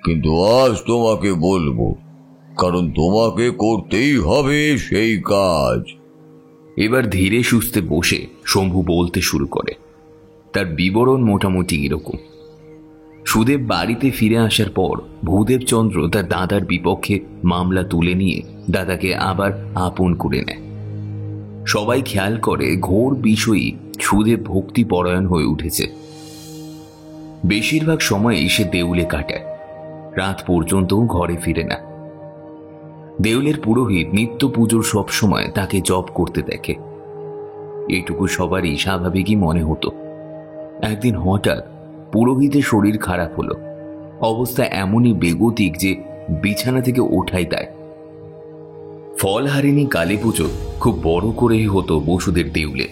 কিন্তু আজ তোমাকে বলবো, কারণ তোমাকে করতেই হবে সেই কাজ। এবার ধীরে সুস্থে বসে শম্ভু বলতে শুরু করে। তার বিবরণ মোটামুটি এরকম। সুদেব বাড়িতে ফিরে আসার পর ভূদেবচন্দ্র তার দাদার বিপক্ষে মামলা তুলে নিয়ে দাদাকে আবার আপন করে নেয়। সবাই খেয়াল করে ঘোর বিষয়ই সুদেব ভক্তিপরায়ণ হয়ে উঠেছে। বেশিরভাগ সময় সে দেউলে কাটায়, রাত পর্যন্ত ঘরে ফিরে না। দেউলের পুরোহিত নিত্য পুজোর সব সময় তাকে জপ করতে দেখে। এটুকু সবারই স্বাভাবিকই মনে হতো। একদিন হঠাৎ পুরোহিতের শরীর খারাপ হলো। অবস্থা এমনই বেগতিক যে বিছানা থেকে ওঠাই দেয়। ফলহারিণী কালী পুজো খুব বড় করেই হতো বসুদের দেউলে।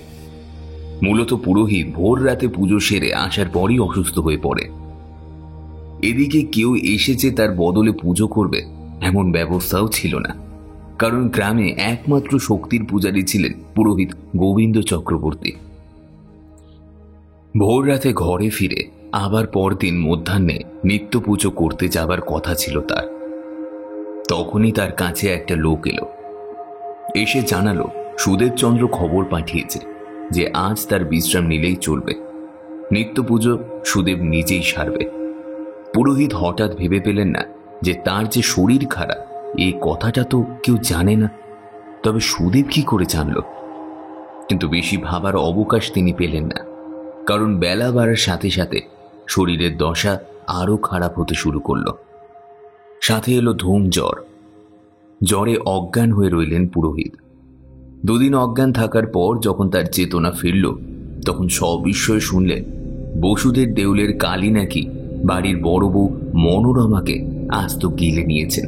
মূলত পুরোহিত ভোর রাতে পুজো সেরে আসার পরই অসুস্থ হয়ে পড়ে। এদিকে কেউ এসেছে তার বদলে পুজো করবে এমন ব্যবস্থাও ছিল না, কারণ গ্রামে একমাত্র শক্তির পূজারী ছিলেন পুরোহিত গোবিন্দ চক্রবর্তী। ভোর রাতে ঘরে ফিরে আবার পরদিন মধ্যাহ্নে নিত্য পুজো করতে যাবার কথা ছিল তার। তখনই তার কাছে একটা লোক এলো। এসে জানালো সুদেবচন্দ্র খবর পাঠিয়েছে যে আজ তার বিশ্রাম নিলেই চলবে। নিত্য পুজো সুদেব নিজেই সারবে। পুরোহিত হঠাৎ ভেবে পেলেন না যে তার যে শরীর খারাপ এই কথাটা তো কেউ জানে না, তবে সুদেব কি করে জানল? কিন্তু বেশি ভাবার অবকাশ তিনি পেলেন না, কারণ বেলা বাড়ার সাথে সাথে শরীরের দশা আরো খারাপ হতে শুরু করল। সাথে এলো ধুম জ্বর। জ্বরে অজ্ঞান হয়ে রইলেন পুরোহিত। দুদিন অজ্ঞান থাকার পর যখন তার চেতনা ফিরল, তখন সবিস্ময়ে শুনলেন বসুদের দেউলের কালী নাকি বাড়ির বড় বউ মনোরমাকে আস্ত গিলে নিয়েছেন।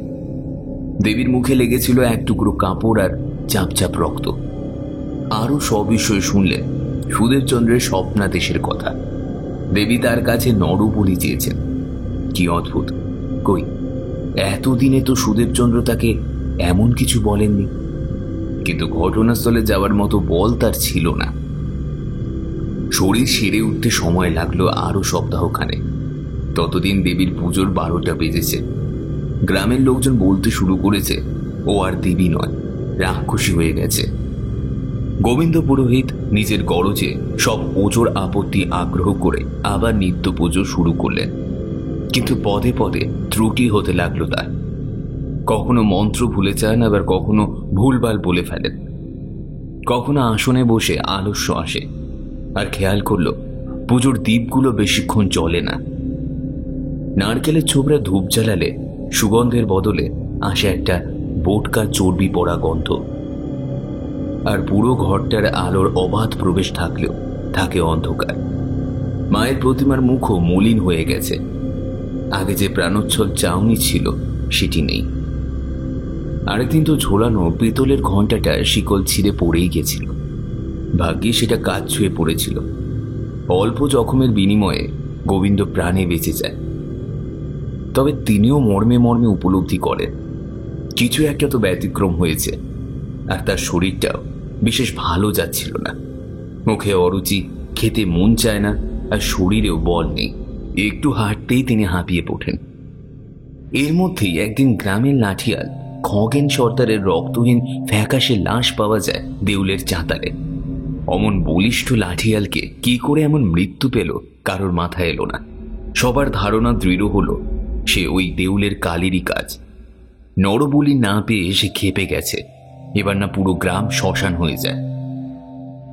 দেবীর মুখে লেগেছিল এক টুকরো কাপড় আর চাপ চাপ রক্ত। আরো সব বিষয় শুনলেন সুদেবচন্দ্রের স্বপ্নাদেশের কথা। দেবী তার কাছে নরবলি চেয়েছেন। কি অদ্ভুত, কই এতদিনে তো সুদেবচন্দ্র তাকে এমন কিছু বলেননি, কিন্তু ঘটনাস্থলে যাওয়ার মতো বল তার ছিল না। শরীর সেরে উঠতে সময় লাগলো আরো সপ্তাহখানে। ততদিন দেবীর পুজোর 12টা বেজেছে। গ্রামের লোকজন বলতে শুরু করেছে ও আর দেবী নয়, রাক্ষসী হয়ে গেছে। গোবিন্দ পুরোহিত নিজের গরজে সব পুজোর আপত্তি আগ্রহ করে আবার নিত্য পুজো শুরু করলেন, কিন্তু পদে পদে ত্রুটি হতে লাগলো তার। কখনো মন্ত্র ভুলে যান, আবার কখনো ভুলভাল বলে ফেলেন। কখনো আসনে বসে আলস্য আসে, আর খেয়াল করলো পুজোর দ্বীপগুলো বেশিক্ষণ চলে না। নারকেলের ছোবড়া ধূপ জ্বালালে সুগন্ধের বদলে আসে একটা বোটকা চর্বি পড়া গন্ধ। আর পুরো ঘরটার আলোর অবাধ প্রবেশ থাকলেও থাকে অন্ধকার। মায়ের প্রতিমার মুখও মলিন হয়ে গেছে। আগে যে প্রাণোচ্ছল চাউনি ছিল সেটি নেই। আরেকদিন তো ঝোলানো পিতলের ঘণ্টাটা শিকল ছিঁড়ে পড়েই গেছিল। ভাগ্যে সেটা কাজ ছুঁয়ে পড়েছিল। অল্প জখমের বিনিময়ে গোবিন্দ প্রাণে বেঁচে যায়। তবে তিনিও মর্মে মর্মে উপলব্ধি করেন কিছু একটা তো ব্যতিক্রম হয়েছে, আর তার শরীরটাও বিশেষ ভালো যাচ্ছিল না। মুখে অরুচি, খেতে মন চায় না, আর শরীরেও বল নেই। একটু হাঁটতেই তিনি হাঁপিয়ে ওঠেন। এর মধ্যেই একদিন গ্রামের লাঠিয়াল খগেন সর্দারের রক্তহীন ফ্যাকাশে লাশ পাওয়া যায় দেউলের চাতালে। অমন বলিষ্ঠ লাঠিয়ালকে কি করে এমন মৃত্যু পেল কারোর মাথায় এলো না। সবার ধারণা দৃঢ় হলো সে ওই দেউলের কালেরই কাজ। নরবলি না পেয়ে সে খেপে গেছে, এবার না পুরো গ্রাম শ্মশান হয়ে যায়।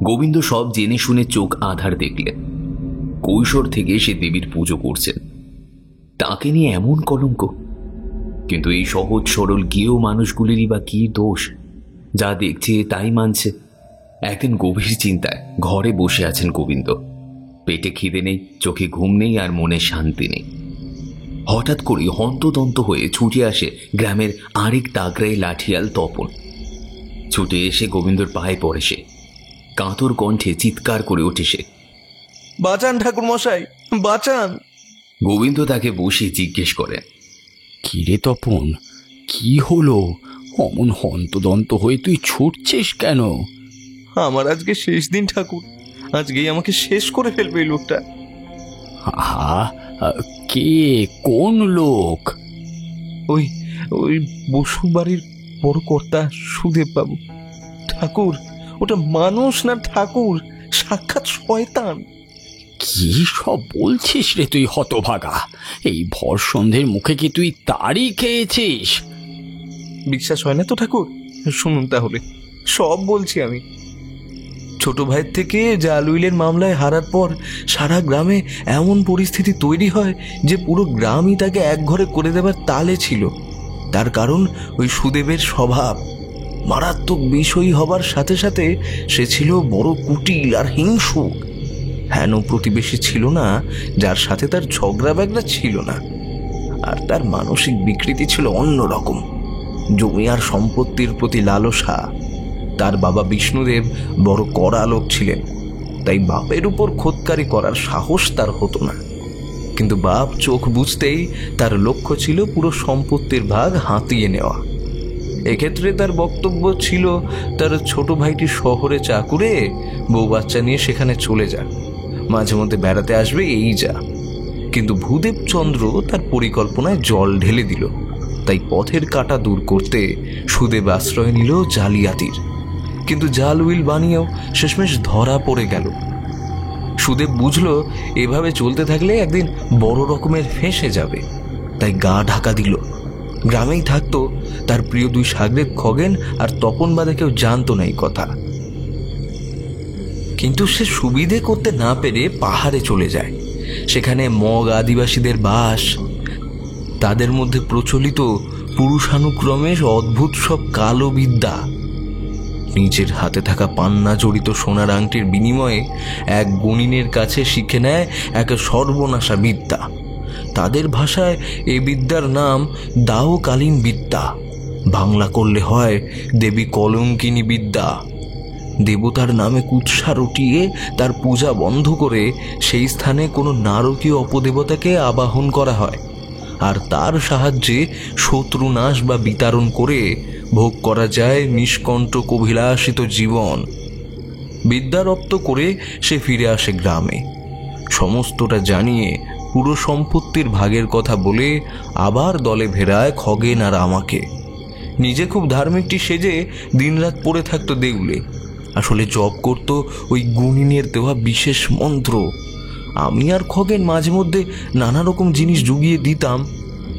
গোবিন্দ সব জেনে শুনে চোখ আধার দেখলেন। কৈশোর থেকে সে দেবীর পুজো করছেন, তাকে নিয়ে এমন কলঙ্ক। কিন্তু এই সহজ সরল গেও মানুষগুলিরই বা কি দোষ, যা দেখছে তাই মানছে। একদিন গভীর চিন্তায় ঘরে বসে আছেন গোবিন্দ। পেটে খিদে নেই, চোখে ঘুম নেই, আর মনে শান্তি নেই। হঠাৎ করে হন্তদন্ত হয়ে ছুটে আসে গ্রামের আরেক তাগড়াই লাঠিয়াল তপন। ছুটে এসে গোবিন্দর পায়ে পড়ে সে। কাঁতর কণ্ঠে চিৎকার করে ওঠে সে, বাঁচান ঠাকুর মশাই, বাঁচান। গোবিন্দ তাকে বসে জিজ্ঞেস করেন, কিরে তপন, কি হলো? অমন হন্তদন্ত হয়ে তুই ছুটছিস কেন? আমার আজকে শেষ দিন ঠাকুর, আজকেই আমাকে শেষ করে ফেলবে এই লোকটা। কে, কোন লোক? ওই ওই বসু বাড়ির বড় কর্তা সুদেব বাবু। ঠাকুর, ওটা মানুষ না ঠাকুর, সাক্ষাৎ শয়তান। কি সব বলছিস রে তুই হতভাগা? এই ভর সন্ধ্যের মুখে কি তুই তাড়ি খেয়েছিস? বিশ্বাস হয় না তো ঠাকুর? শুনুন তাহলে, সব বলছি আমি। ছোট ভাইয়ের থেকে জালুইলের মামলায় হারার পর সারা গ্রামে এমন পরিস্থিতি তৈরি হয় যে পুরো গ্রামই তাকে এক ঘরে করে দেবার তালে ছিল। তার কারণ ওই সুদেবের স্বভাব। মারাত্মক বিষয়ী হবার সাথে সাথে সে ছিল বড় কুটিল আর হিংসুক। হেন প্রতিবেশী ছিল না যার সাথে তার ঝগড়া ব্যাগড়া ছিল না। আর তার মানসিক বিকৃতি ছিল অন্যরকম। জমি আর সম্পত্তির প্রতি লালসা। তার বাবা বিষ্ণুদেব বড় কড়া লোক ছিলেন, তাই বাপের উপর খোদকারি করার সাহস তার হতো না। কিন্তু বাপ চোখ বুঝতেই তার লক্ষ্য ছিল পুরো সম্পত্তির ভাগ হাতিয়ে নেওয়া। এক্ষেত্রে তার বক্তব্য ছিল তার ছোট ভাইটি শহরে চাকুরে বউ বাচ্চা নিয়ে সেখানে চলে যাক, মাঝে মধ্যে বেড়াতে আসবে, এই যা। কিন্তু ভূদেবচন্দ্র তার পরিকল্পনায় জল ঢেলে দিল। তাই পথের কাঁটা দূর করতে সুদেব আশ্রয় নিল জালিয়াতির। কিন্তু জাল উইল বানিয়েও শেষমেশ ধরা পড়ে গেল। সুদেব বুঝল এভাবে চলতে থাকলে একদিন বড় রকমের ফেঁসে যাবে, তাই গা ঢাকা দিল। গ্রামেই থাকতো তার প্রিয় দুই সাগরেদ খগেন আর তপন বাদে কেউ জানতো না এই কথা। কিন্তু সে সুবিধে করতে না পেরে পাহাড়ে চলে যায়। সেখানে মগ আদিবাসীদের বাস। তাদের মধ্যে প্রচলিত পুরুষানুক্রমে অদ্ভুত সব কালো বিদ্যা। নিজের হাতে থাকা পান্না জড়িত সোনার আংটির বিনিময়ে এক গুণিনের কাছে শিখে নেয় এক সর্বনাশা বিদ্যা। তাদের ভাষায় এ বিদ্যার নাম দাওকালীন বিদ্যা, বাংলা করলে হয় দেবী কলঙ্কিনী বিদ্যা। দেবতার নামে কুৎসা রটিয়ে তার পূজা বন্ধ করে সেই স্থানে কোনো নারকীয় অপদেবতাকে আবাহন করা হয়, আর তার সাহায্যে শত্রু নাশ বা বিতাড়ন করে ভোগ করা যায় নিষ্কণ্টক অভিলাষিত জীবন। বিদ্যারপ্ত করে সে ফিরে আসে গ্রামে, সমস্তটা জানিয়ে পুরো সম্পত্তির ভাগের কথা বলে আবার দলে ভেড়ায় খগেন আর আমাকে। নিজে খুব ধার্মিকটি সেজে দিনরাত পড়ে থাকতো দেউলে, আসলে জপ করত ওই গুণিনের দেওয়া বিশেষ মন্ত্র। আমি আর খগেন মাঝে মধ্যে নানা রকম জিনিস জুগিয়ে দিতাম,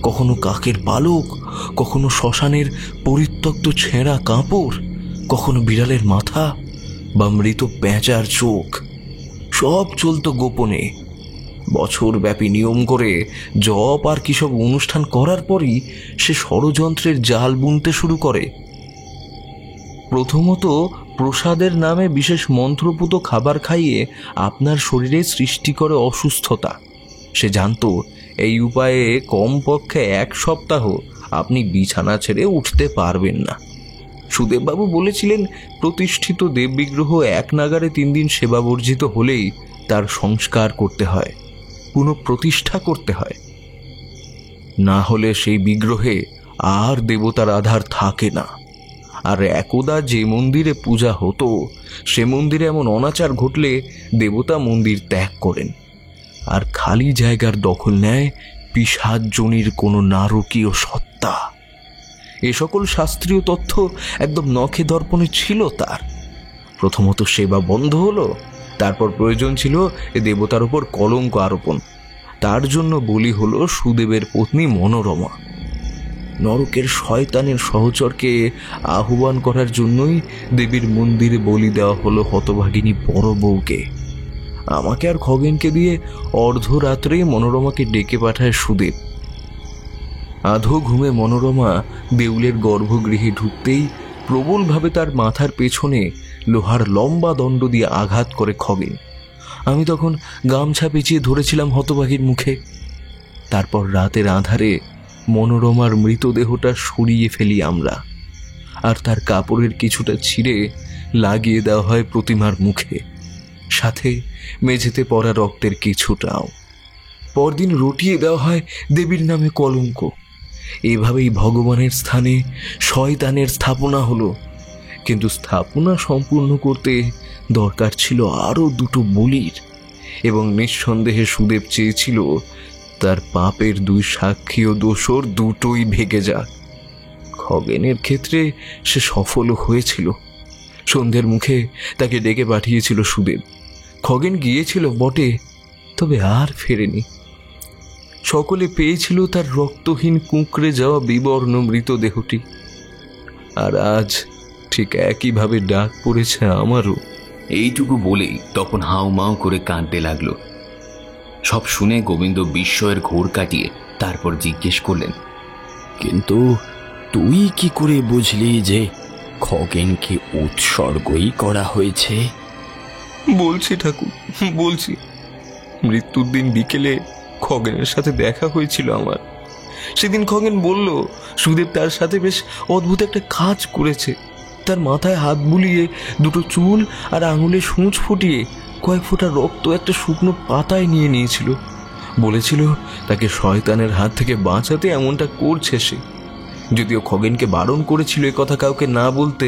কখনো কাকের পালক, কখনো শ্মশানের পরিত্যক্ত ছেঁড়া কাপড়, কখনো বিড়ালের মাথা বা মৃত পেঁচার চোখ। সব চলত গোপনে। বছরব্যাপী নিয়ম করে জপ আর কি সব অনুষ্ঠান করার পরই সে ষড়যন্ত্রের জাল বুনতে শুরু করে। প্রথমত প্রসাদের নামে বিশেষ মন্ত্রপুত খাবার খাইয়ে আপনার শরীরে সৃষ্টি করে অসুস্থতা। সে জানত এই উপায়ে কমপক্ষে 1 সপ্তাহ আপনি বিছানা ছেড়ে উঠতে পারবেন না। সুদেববাবু বলেছিলেন প্রতিষ্ঠিত দেববিগ্রহ 1 নাগারে 3 দিন সেবা বর্জিত হলেই তার সংস্কার করতে হয়, পুনঃপ্রতিষ্ঠা করতে হয়, না হলে সেই বিগ্রহে আর দেবতার আধার থাকে না। আর একদা যে মন্দিরে পূজা হতো সে মন্দিরে এমন অনাচার ঘটলে দেবতা মন্দির ত্যাগ করেন, আর খালি জায়গার দখল নেয় পিশাচজনির কোনো নারকীয় সত্তা। এ সকল শাস্ত্রীয় তথ্য একদম নখে দর্পণে ছিল তার। প্রথমত সেবা বন্ধ হলো, তারপর প্রয়োজন ছিল এ দেবতার উপর কলঙ্ক আরোপণ। তার জন্য বলি হলো সুদেবের পত্নী মনোরমা। নরকের শয়তানের সহচরকে আহ্বান করার জন্যই দেবীর মন্দিরে বলি দেওয়া হলো হতভাগিনী বড় বউকে। আমাকে আর খগেনকে দিয়ে অর্ধরাত্রে মনোরমাকে ডেকে পাঠায় সুদেব। আধো ঘুমে মনোরমা দেউলের গর্ভগৃহে ঢুকতেই প্রবলভাবে তার মাথার পেছনে লোহার লম্বা দণ্ড দিয়ে আঘাত করে খগেন। আমি তখন গামছা পেঁচিয়ে ধরেছিলাম হতভাগীর মুখে। তারপর রাতের আঁধারে মনোরমার মৃতদেহটা সরিয়ে ফেলি আমরা, আর তার কাপড়ের কিছুটা ছিঁড়ে লাগিয়ে দেওয়া হয় প্রতিমার মুখে, সাথে মেঝেতে পড়া রক্তের কিছুটাও। পরদিন রটিয়ে দেওয়া হয় দেবীর নামে কলঙ্ক। এভাবেই ভগবানের স্থানে শয়তানের স্থাপনা হলো। কিন্তু স্থাপনা সম্পূর্ণ করতে দরকার ছিল আরও 2টো বলির, এবং নিঃসন্দেহে সুদেব চেয়েছিল তার পাপের 2 সাক্ষী ও দোসর দুটোই ভেগে যাক। খগেনের ক্ষেত্রে সে সফল হয়েছিল। সন্ধ্যের মুখে তাকে ডেকে পাঠিয়েছিল সুদেব। খগেন গিয়েছিল বটে, তবে আর ফেরেনি। সকলে পেয়েছিল তার রক্তহীন কুঁকড়ে যাওয়া বিবর্ণ মৃতদেহটি। আর আজ ঠিক একইভাবে ডাক পড়েছে আমারও। এইটুকু বলেই তখন হাউমাউ করে কাঁদতে লাগলো। সব শুনে গোবিন্দ বিস্ময়ের ঘোর কাটিয়ে তারপর জিজ্ঞেস করলেন, কিন্তু তুই কি করে বুঝলি যে খগেনকে উৎসর্গই করা হয়েছে? বলছি ঠাকুর, বলছি। মৃত্যুর দিন বিকেলে খগেনের সাথে দেখা হয়েছিল আমার। সেদিন খগেন বলল সুদেব তার সাথে বেশ অদ্ভুত একটা কাজ করেছে। তার মাথায় হাত বুলিয়ে 2টো চুল আর আঙুলে সূঁচ ফুটিয়ে কয়েক ফোঁটা রক্ত একটা শুকনো পাতায় নিয়ে নিয়েছিল। বলেছিল তাকে শয়তানের হাত থেকে বাঁচাতে এমনটা করছে সে। যদিও খগেনকে বারণ করেছিল এ কথা কাউকে না বলতে,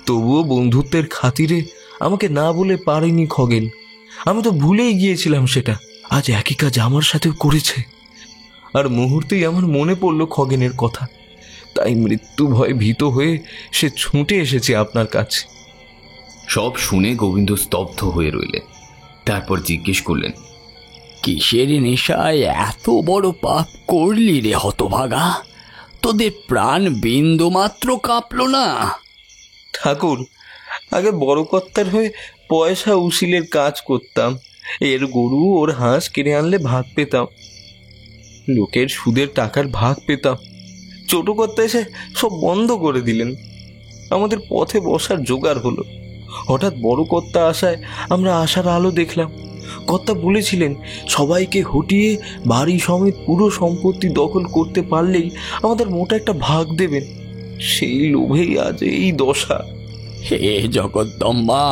তবুও বন্ধুত্বের খাতিরে আমাকে না বলে পারেনি খগেন। আমি তো ভুলেই গিয়েছিলাম সেটা। আজ একই কাজ আমার সাথেও করেছে। আর মুহূর্তেই আমার মনে পড়ল খগেনের কথা। তাই মৃত্যু ভয়ে ভীত হয়ে সে ছুটে এসেছে আপনার কাছে। সব শুনে গোবিন্দ স্তব্ধ হয়ে রইলেন। তারপর জিজ্ঞেস করলেন, কিসের নেশায় এত বড় পাপ করলি রে হতভাগা? তোদের প্রাণ বিন্দু মাত্র কাঁপল না? ঠাকুর, আগে বড় কর্তার হয়ে পয়সা উসিলের কাজ করতাম। এর গরু ওর হাঁস কিনে আনলে ভাগ পেতাম, লোকের সুদের টাকার ভাগ পেতাম। ছোট কর্তা এসে সব বন্ধ করে দিলেন। আমাদের পথে বসার জোগাড় হলো। হঠাৎ বড় কর্তা আসায় আমরা আশার আলো দেখলাম। কর্তা বলেছিলেন সবাইকে হটিয়ে বাড়ি সমেত পুরো সম্পত্তি দখল করতে পারলেই আমাদের মোটা একটা ভাগ দেবেন। সেই লোভেই আজ এই দশা। হে জগদ্দম্বা,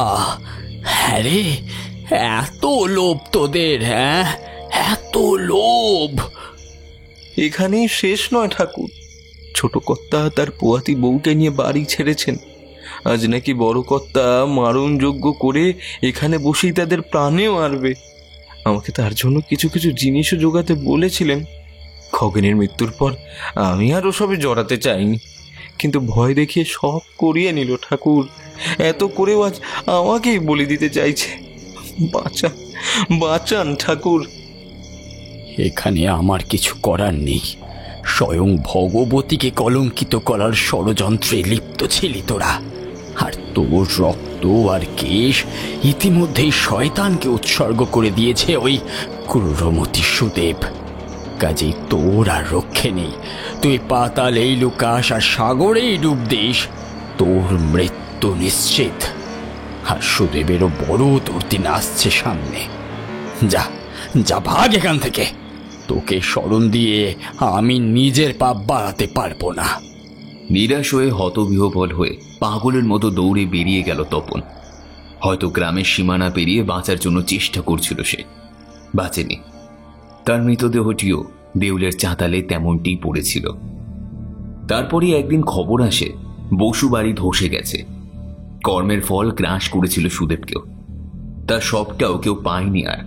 হ্যাঁ রে, এত লোভ তোদের, হ্যাঁ এত লোভ। এখানেই শেষ নয় ঠাকুর। ছোট কর্তা তার পোয়াতি বউকে নিয়ে বাড়ি ছেড়েছেন। আজ নাকি বড় কর্তা মারণ যজ্ঞ করে এখানে বসেই তাদের প্রাণেও মারবে। আমাকে তার জন্য কিছু কিছু জিনিসও জোগাতে বলেছিলেন। খগেনের মৃত্যুর পর আমি আর ওসবে জড়াতে চাইনি, কিন্তু ভয় দেখিয়ে সব করিয়ে নিল ঠাকুর। এত করেও আজ আমাকেই বলি দিতে চাইছে। বাঁচান, বাঁচান ঠাকুর। এখানে আমার কিছু করার নেই। স্বয়ং ভগবতীকে কলঙ্কিত করার ষড়যন্ত্রে লিপ্ত ছিলি তোরা, আর তোর রক্ত আর কেশ ইতিমধ্যেই শয়তানকে উৎসর্গ করে দিয়েছে ওই ক্রূরমতি সুদেব। কাজেই তোর আর রক্ষে নেই। তুই পাতালেই লুকাস আর সাগরেই ডুব দিস, তোর মৃত্যু নিশ্চিত। আর সুদেবেরও বড় দুর্দিন আসছে সামনে। যা যা, ভাগ এখান থেকে। তোকে স্মরণ দিয়ে আমি নিজের পাপ বাড়াতে পারবো না। নিরাশ হয়ে হতবিহ্বল হয়ে পাগলের মতো দৌড়ে বেরিয়ে গেল তপন। হয়তো গ্রামের সীমানা পেরিয়ে বাঁচার জন্য চেষ্টা করছিল সে, বাঁচেনি। তার মৃতদেহটিও দেউলের চাতালে তেমনটি পড়েছিল। তারপরই একদিন খবর আসে বসু বাড়ি ধসে গেছে। কর্মের ফল গ্রাস করেছিল সুদেবকেও। তার সবটাও কেউ পায়নি আর।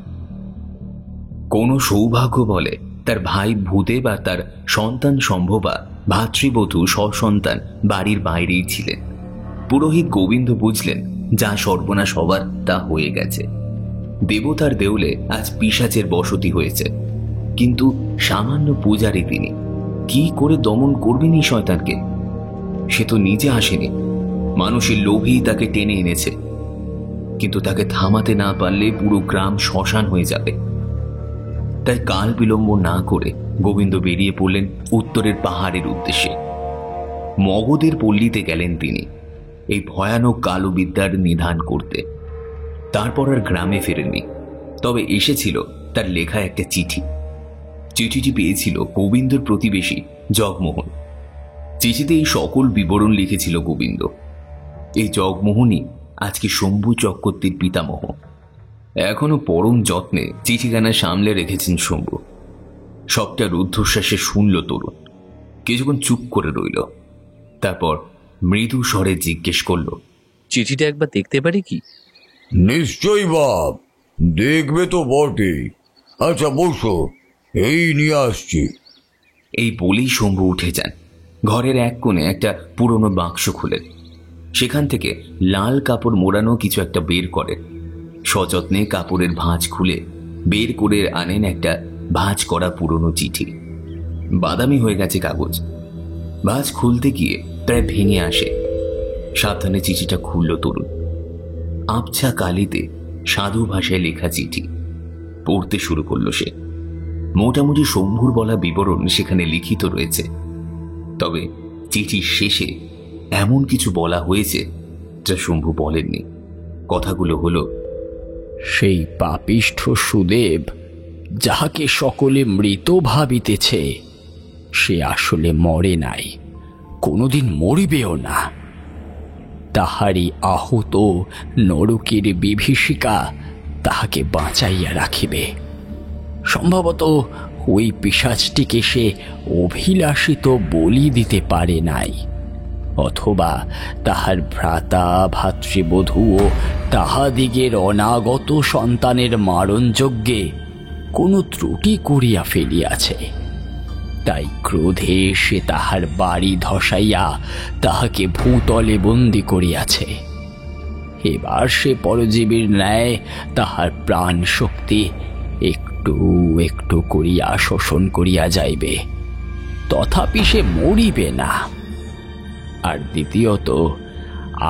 কোনো সৌভাগ্য বলে তার ভাই ভূদেব আর তার সন্তান সম্ভবা ভাতৃবধূ সসন্তান বাড়ির বাইরেই ছিলেন। পুরোহিত গোবিন্দ বুঝলেন যা সর্বনাশ হবার তা হয়ে গেছে। দেবতার দেউলে আজ পিশাচের বসতি হয়েছে, কিন্তু সামান্য পূজারী তিনি কি করে দমন করবেন এই শয়তানকে? সে তো নিজে আসেনি, মানুষের লোভেই তাকে টেনে এনেছে। কিন্তু তাকে থামাতে না পারলে পুরো গ্রাম শ্মশান হয়ে যাবে। তাই কাল বিলম্ব না করে গোবিন্দ বেরিয়ে পড়লেন উত্তরের পাহাড়ের উদ্দেশ্যে। মগধের পল্লীতে গেলেন তিনি এই ভয়ানক কালো বিদ্যার নিধান করতে। তারপর আর গ্রামে ফেরেননি, তবে এসেছিল তার লেখা একটা চিঠি। চিঠিটি পেয়েছিল গোবিন্দর প্রতিবেশী জগমোহন। চিঠিতে এই সকল বিবরণ লিখেছিল গোবিন্দ। এই জগমোহনই আজকে শম্ভু চক্রবর্তীর পিতামহ। এখনো পরম যত্নে চিঠিখানা সামলে রেখেছেন শম্ভু। সবটা রুদ্ধশ্বাসে শুনল তরুণ। কিছুক্ষণ চুপ করে রইল, তারপর মৃদু স্বরে জিজ্ঞেস করল, চিঠিটা একবার দেখতে পারি কি? নিশ্চয়ই বাপ, দেখবে তো বটেই। আচ্ছা বসো, এই নিয়ে আসছি। এই বলেই শম্ভু উঠে যান। ঘরের এক কোণে একটা পুরনো বাক্স খুলেন। সেখান থেকে লাল কাপড় মোড়ানো কিছু একটা বের করেন। সযত্নে কাপড়ের ভাঁজ খুলে বের করে আনেন একটা ভাঁজ করা পুরনো চিঠি। বাদামি হয়ে গেছে কাগজ। ভাঁজ খুলতে গিয়ে প্রায় ভেঙে আসে। সাবধানে চিঠিটা খুলল তরুণ। আবছা কালিতে সাধু ভাষায় লেখা চিঠি। পড়তে শুরু করল সে। মোটামুটি শম্ভুর বলা বিবরণ সেখানে লিখিত রয়েছে, তবে চিঠির শেষে এমন কিছু বলা হয়েছে যা শম্ভু বলেননি। কথাগুলো হলো, সেই পাপিষ্ঠ সুদেব, যাহাকে সকলে মৃত ভাবিতেছে, সে আসলে মরে নাই, কোনোদিন মরিবেও না। তাহারই আহত নরকের বিভীষিকা তাহাকে বাঁচাইয়া রাখিবে। সম্ভবত ওই পিশাচটিকে সে অভিলাষিত বলি দিতে পারে নাই, অথবা তাহার ভ্রাতা ভাতৃবধূ ও তাহাদিগের অনাগত সন্তানের মারণযজ্ঞে কোনো ত্রুটি করিয়া ফেলিয়াছে। তাই ক্রোধে সে তাহার বাড়ি ধসাইয়া তাহাকে ভূতলে বন্দি করিয়াছে। এবার সে পরজীবীর ন্যায় তাহার প্রাণ শক্তি একটু একটু করিয়া শোষণ করিয়া যাইবে, তথাপি সে মরিবে না। আর দ্বিতীয়ত,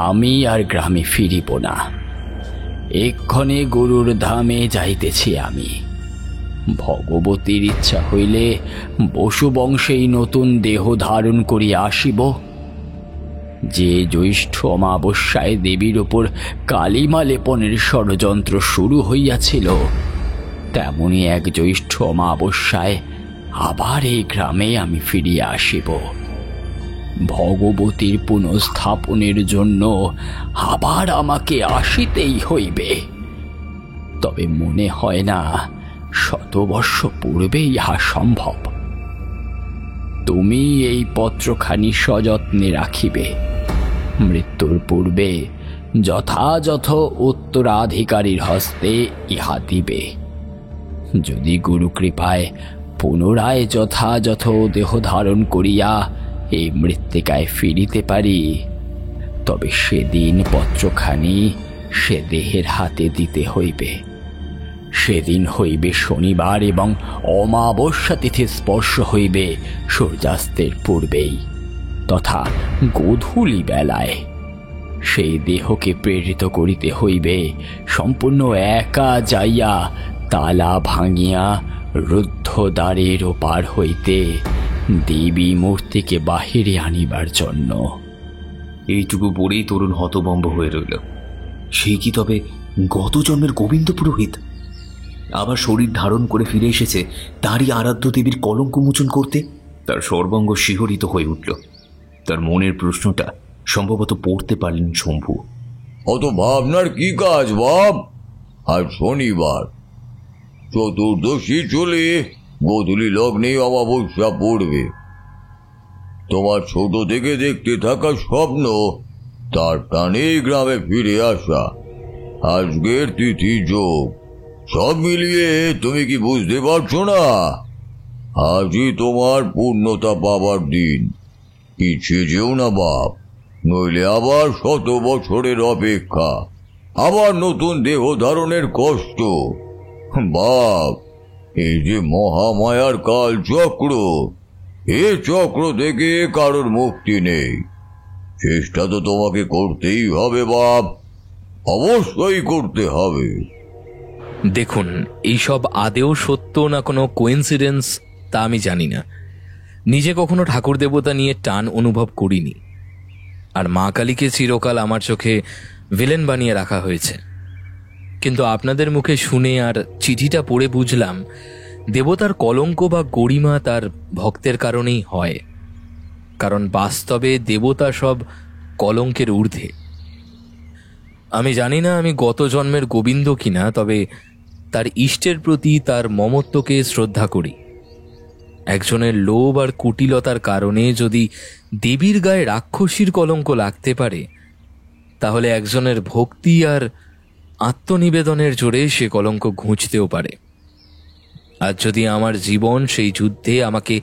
আমি আর গ্রামে ফিরিব না। এক্ষণে গরুর ধামে যাইতেছি আমি। ভগবতীর ইচ্ছা হইলে বসু বংশেই নতুন দেহ ধারণ করিয়া আসিব। যে জ্যৈষ্ঠ অমাবস্যায় দেবীর ওপর কালিমা লেপনের ষড়যন্ত্র শুরু হইয়াছিল, তেমনি এক জ্যৈষ্ঠ অমাবস্যায় আবার এই গ্রামে আমি ফিরিয়া আসিব। ভগবতীর পুনঃস্থাপনের জন্য আবার আমাকে আসিতেই হইবে। তবে মনে হয় না শতবর্ষ পূর্বে ইহা সম্ভব। তুমি এই পত্রখানি সযত্নে রাখিবে, মৃত্যুর পূর্বে যথাযথ উত্তরাধিকারীর হস্তে ইহা দিবে। যদি গুরু কৃপায় পুনরায় যথাযথ দেহ ধারণ করিয়া এই মৃত্তিকায় ফিরিতে পারি, তবে সেদিন পত্রখানি সে দেহের হাতে দিতে হইবে। সেদিন হইবে শনিবার এবং অমাবস্যা তিথি স্পর্শ হইবে সূর্যাস্তের পূর্বেই তথা গোধূলি বেলায়। সেই দেহকে প্রেরিত করিতে হইবে সম্পূর্ণ একা যাইয়া তালা ভাঙিয়া রুদ্ধ দ্বারের ওপার হইতে দেবী মূর্তিকে বাহিরে আনিবার জন্য। এইটুকু বলেই তরুণ হতভম্ব হয়ে রইল। সে কি তবে গত জন্মের গোবিন্দ পুরোহিত? আবার শরীর ধারণ করে ফিরে এসেছে তারই আরাধ্য দেবীর কলঙ্ক মোচন করতে। তার সর্বাঙ্গ শিহরিত হয়ে উঠল। তার মনের প্রশ্নটা সম্ভবত পড়তে পারলেন শম্ভু। অত ভাবনার কি কাজ বাপ? আজ শনিবার, চতুর্দশী চলে গোধূলি লগ্নে অমাবস্যা পড়বে। তোমার ছোট থেকে দেখতে থাকা স্বপ্ন, তার টানে গ্রামে ফিরে আসা, আজকের তিথি যোগ, সব মিলিয়ে তুমি কি বুঝতে পারছো না? আজই তোমার পূর্ণতা পাবার দিন। পিছিয়ে যেও না বাপ, নইলে আবার 100 বছরের অপেক্ষা, আবার নতুন দেহ ধারণের কষ্ট। বাপ, এই যে মহামায়ার কাল চক্র, এ চক্র থেকে কারোর মুক্তি নেই। চেষ্টা তো তোমাকে করতেই হবে বাপ, অবশ্যই করতে হবে। দেখুন, এইসব আদেও সত্য না কোনো কোইন্সিডেন্স তা আমি জানি না। নিজে কখনো ঠাকুর দেবতা নিয়ে টান অনুভব করিনি। আর মা কালীকে চিরকাল আমার চোখে ভিলেন বানিয়ে রাখা হয়েছে। কিন্তু আপনাদের মুখে শুনে আর চিঠিটা পড়ে বুঝলাম দেবতার কলঙ্ক বা গরিমা তার ভক্তের কারণেই হয়। কারণ বাস্তবে দেবতা সব কলঙ্কের ঊর্ধ্বে। আমি জানি না আমি গত জন্মের গোবিন্দ কিনা, তবে তার ইষ্টের প্রতি তার মমত্বকে শ্রদ্ধা করি। একজনের লোভ আর কুটিলতার কারণে যদি দেবীর গায়ে রাক্ষসীর কলঙ্ক লাগতে পারে, তাহলে একজনের ভক্তি আর আত্মনিবেদনের জোরে সে কলঙ্ক ঘুঁচতেও পারে। আর যদি আমার জীবন সেই যুদ্ধে আমাকে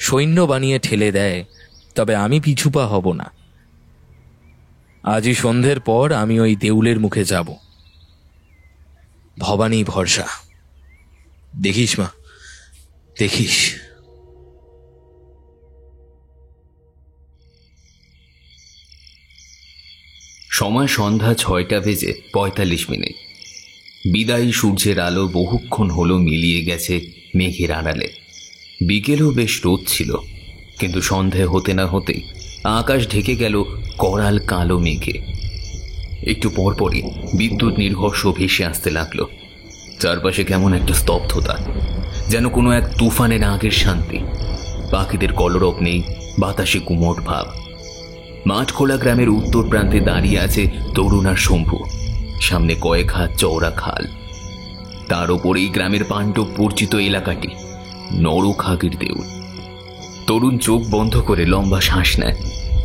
সৈন্য বানিয়ে ঠেলে দেয়, তবে আমি পিছুপা হব না। আজই সন্ধ্যের পর আমি ওই দেউলের মুখে যাব। ভবানী ভরসা। দেখিস মা, দেখিস। সময় সন্ধ্যা 6:45। বিদায়ী সূর্যের আলো বহুক্ষণ হলো মিলিয়ে গেছে মেঘের আড়ালে। বিকেলেও বেশ রোদ ছিল, কিন্তু সন্ধে হতে না হতেই আকাশ ঢেকে গেল করাল কালো মেঘে। একটু পরপরই বিদ্যুৎ নির্ঘর্ষ ভেসে আসতে লাগলো। চারপাশে কেমন একটা স্তব্ধতা, যেন কোনো এক তুফানের আগের শান্তি। পাখিদের কলরব নেই, বাতাসে কুমোট ভাব। মাঠখোলা গ্রামের উত্তর প্রান্তে দাঁড়িয়ে আছে তরুণ আর শম্ভু। সামনে কয়েক হাত চওড়া খাল, তার ওপরেই গ্রামের পাণ্ডব পরিচিত এলাকাটি, নরখাগির দেউল। তরুণ চোখ বন্ধ করে লম্বা শ্বাস নেয়,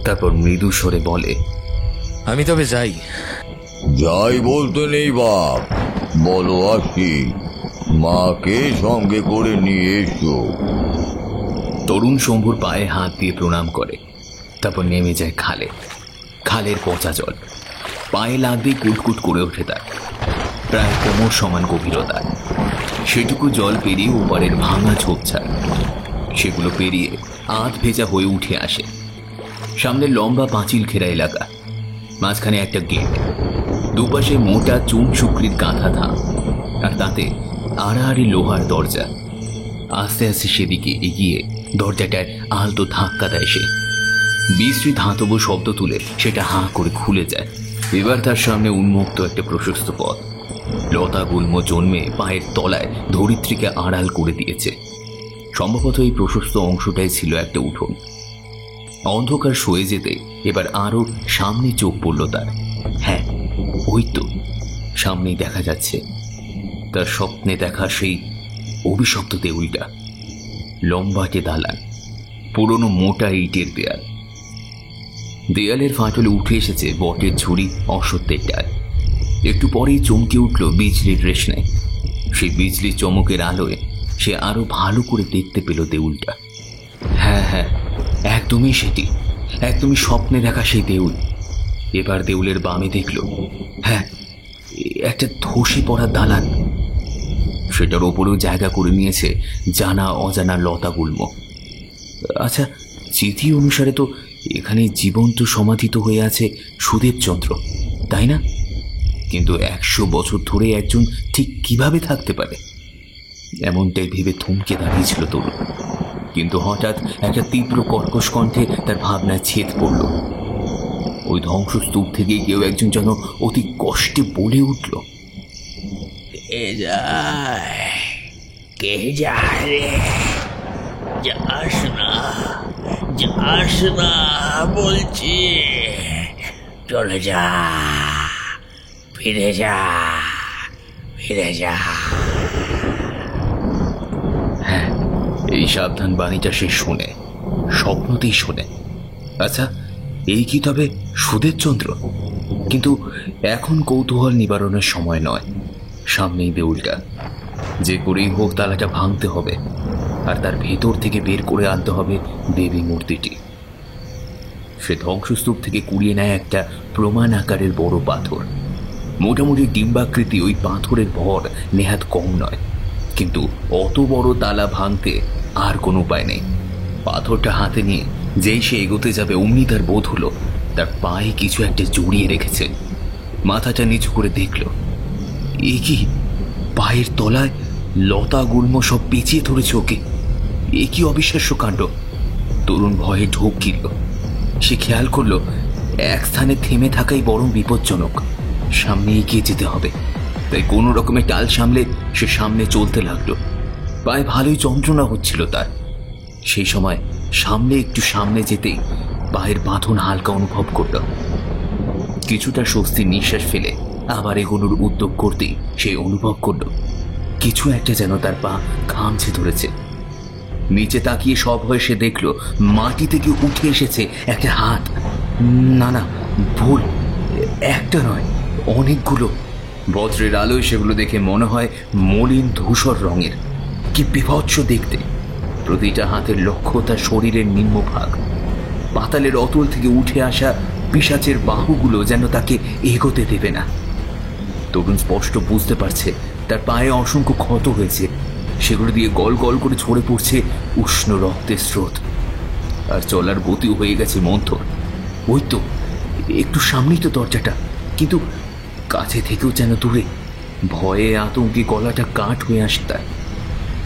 তারপর মৃদু স্বরে বলে, আমি তবে যাই। যাই বলতে নেই বাপ, বলো আসি, মাকে সঙ্গে করে নিয়ে এসো। তরুণ শম্ভুর পায়ে হাত দিয়ে প্রণাম করে, তারপর নেমে যায় খালে। খালের পচা জল পায়ে লাগতেই কুটকুট করে ওঠে তার, প্রায় কোমর সমান গভীরতা। সেটুকু জল পেরিয়ে ওপারের ভাঙা ঝোপঝাড়, সেগুলো পেরিয়ে আধ ভেজা হয়ে উঠে আসে। সামনে লম্বা পাঁচিল ঘেরা এলাকা, মাঝখানে একটা গেট, দুপাশে মোটা চুন শুকরির কাঁথা ধাপ, আর তাতে আড়াআড়ি লোহার দরজা। আস্তে আস্তে সেদিকে এগিয়ে দরজাটায় আলতো ধাক্কা দেয় সে। বিশ্রী ধাতব শব্দ তুলে সেটা হাঁ করে খুলে যায়। এবার তার সামনে উন্মুক্ত একটা প্রশস্ত পথ। লতা গুল্ম জন্মে পায়ের তলায় ধরিত্রীকে আড়াল করে দিয়েছে। সম্ভবত এই প্রশস্ত অংশটাই ছিল একটা উঠোন। অন্ধকার সয়ে যেতে এবার আরো সামনে চোখ পড়ল তার। হ্যাঁ, ওই তো সামনেই দেখা যাচ্ছে তার স্বপ্নে দেখা সেই অভিশপ্ত দেউলটা। লম্বাটে দালান, পুরনো মোটা ইটের দেয়াল, দেয়ালের ফাটলে উঠে এসেছে বটের ঝুড়ি, অশ্বত্থের ডাল। একটু পরেই চমকে উঠল বিজলির রেশনায়। সেই বিজলির চমকের আলোয় সে আরো ভালো করে দেখতে পেল দেউলটা। হ্যাঁ হ্যাঁ, একদমই সেটি, একদমই স্বপ্নে দেখা সেই দেউল। এবার দেউলের বামে দেখল, হ্যাঁ, একটা ধসে পড়া দালান। সেটার ওপরেও জায়গা করে নিয়েছে জানা অজানা লতা গুল্ম। আচ্ছা, চিঠি অনুসারে তো এখানে জীবন্ত সমাধিত হয়ে আছে সুদেবচন্দ্র, তাই না? কিন্তু 100 বছর ধরে একজন ঠিক কিভাবে থাকতে পারে? এমনটাই ভেবে থমকে দাঁড়িয়েছিল তরুণ। কিন্তু হঠাৎ একটা তীব্র কর্কশ কণ্ঠে তার ভাবনায় ছেদ পড়ল। ওই ধ্বংসস্তূপ থেকে কেউ একজন যেন অতি কষ্টে বলে উঠল, কে যায়, কে যায় রে? যাস না, যাস না বলছি, চলে যা, ফিরে যা, ফিরে যা। হ্যাঁ, এই সাবধান বাণীটা সে শোনে, স্বপ্নতেই শোনে। আচ্ছা, এই কি তবে সুদেবচন্দ্র? কিন্তু এখন কৌতূহল নিবারণের সময় নয়। সামনেই দেউলটা, যে করেই হোক তালাটা ভাঙতে হবে, আর তার ভেতর থেকে বের করে আনতে হবে দেবী মূর্তিটি। সে ধ্বংসস্তূপ থেকে কুড়িয়ে নেয় একটা প্রমাণ আকারের বড় পাথর। মোটামুটি ডিম্বাকৃতি ওই পাথরের ভর নেহাত কম নয়, কিন্তু অত বড় তালা ভাঙতে আর কোনো উপায় নেই। পাথরটা হাতে নিয়ে যেই সে এগোতে যাবে, অমনি তার বোধ হলো তার পায়ে কিছু একটা জড়িয়ে রেখেছে। মাথাটা নিচু করে দেখল, এ কি, পায়ের তলায় লতা গুল্ম সব পেঁচিয়ে ধরেছে ওকে। এ কি অবিশ্বাস্য কাণ্ড! তরুণ ভয়ে ঢোক গিলল। সে খেয়াল করল এক স্থানে থেমে থাকাই বরং বিপজ্জনক, সামনে এগিয়ে যেতে হবে। তাই কোনো রকমের টাল সামলে সে সামনে চলতে লাগলো। পায়ে ভালোই যন্ত্রণা হচ্ছিল তার। সেই সময় একটু সামনে যেতেই পায়ের বাঁধন হালকা অনুভব করল। কিছুটা স্বস্তির নিঃশ্বাস ফেলে আবার এগোনোর উদ্যোগ করতেই সে অনুভব করল কিছু একটা যেন তার পা খামছে ধরেছে। নিচে তাকিয়ে সব হয়ে সে দেখল মাটি থেকে উঠে এসেছে একটা হাত। না না, ভুল, একটা নয়, অনেকগুলো। বজ্রের আলোয় সেগুলো দেখে মনে হয় মলিন ধূসর রঙের। কি বিভৎস দেখতে! প্রতিটা হাতের লক্ষ্য তার শরীরের নিম্নভাগ। পাতালের অতল থেকে উঠে আসা পিশাচের বাহুগুলো যেন তাকে এগোতে দেবে না। তরুণ স্পষ্ট বুঝতে পারছে তার পায়ে অসংখ্য ক্ষত হয়েছে, সেগুলো দিয়ে গল গল করে ঝরে পড়ছে উষ্ণ রক্তের স্রোত। আর চলার গতিও হয়ে গেছে মন্থর। ওই তো একটু সামনেই তো দরজাটা, কিন্তু কাছে থেকেও যেন দূরে। ভয়ে আতঙ্কে গলাটা কাঠ হয়ে আসে তার।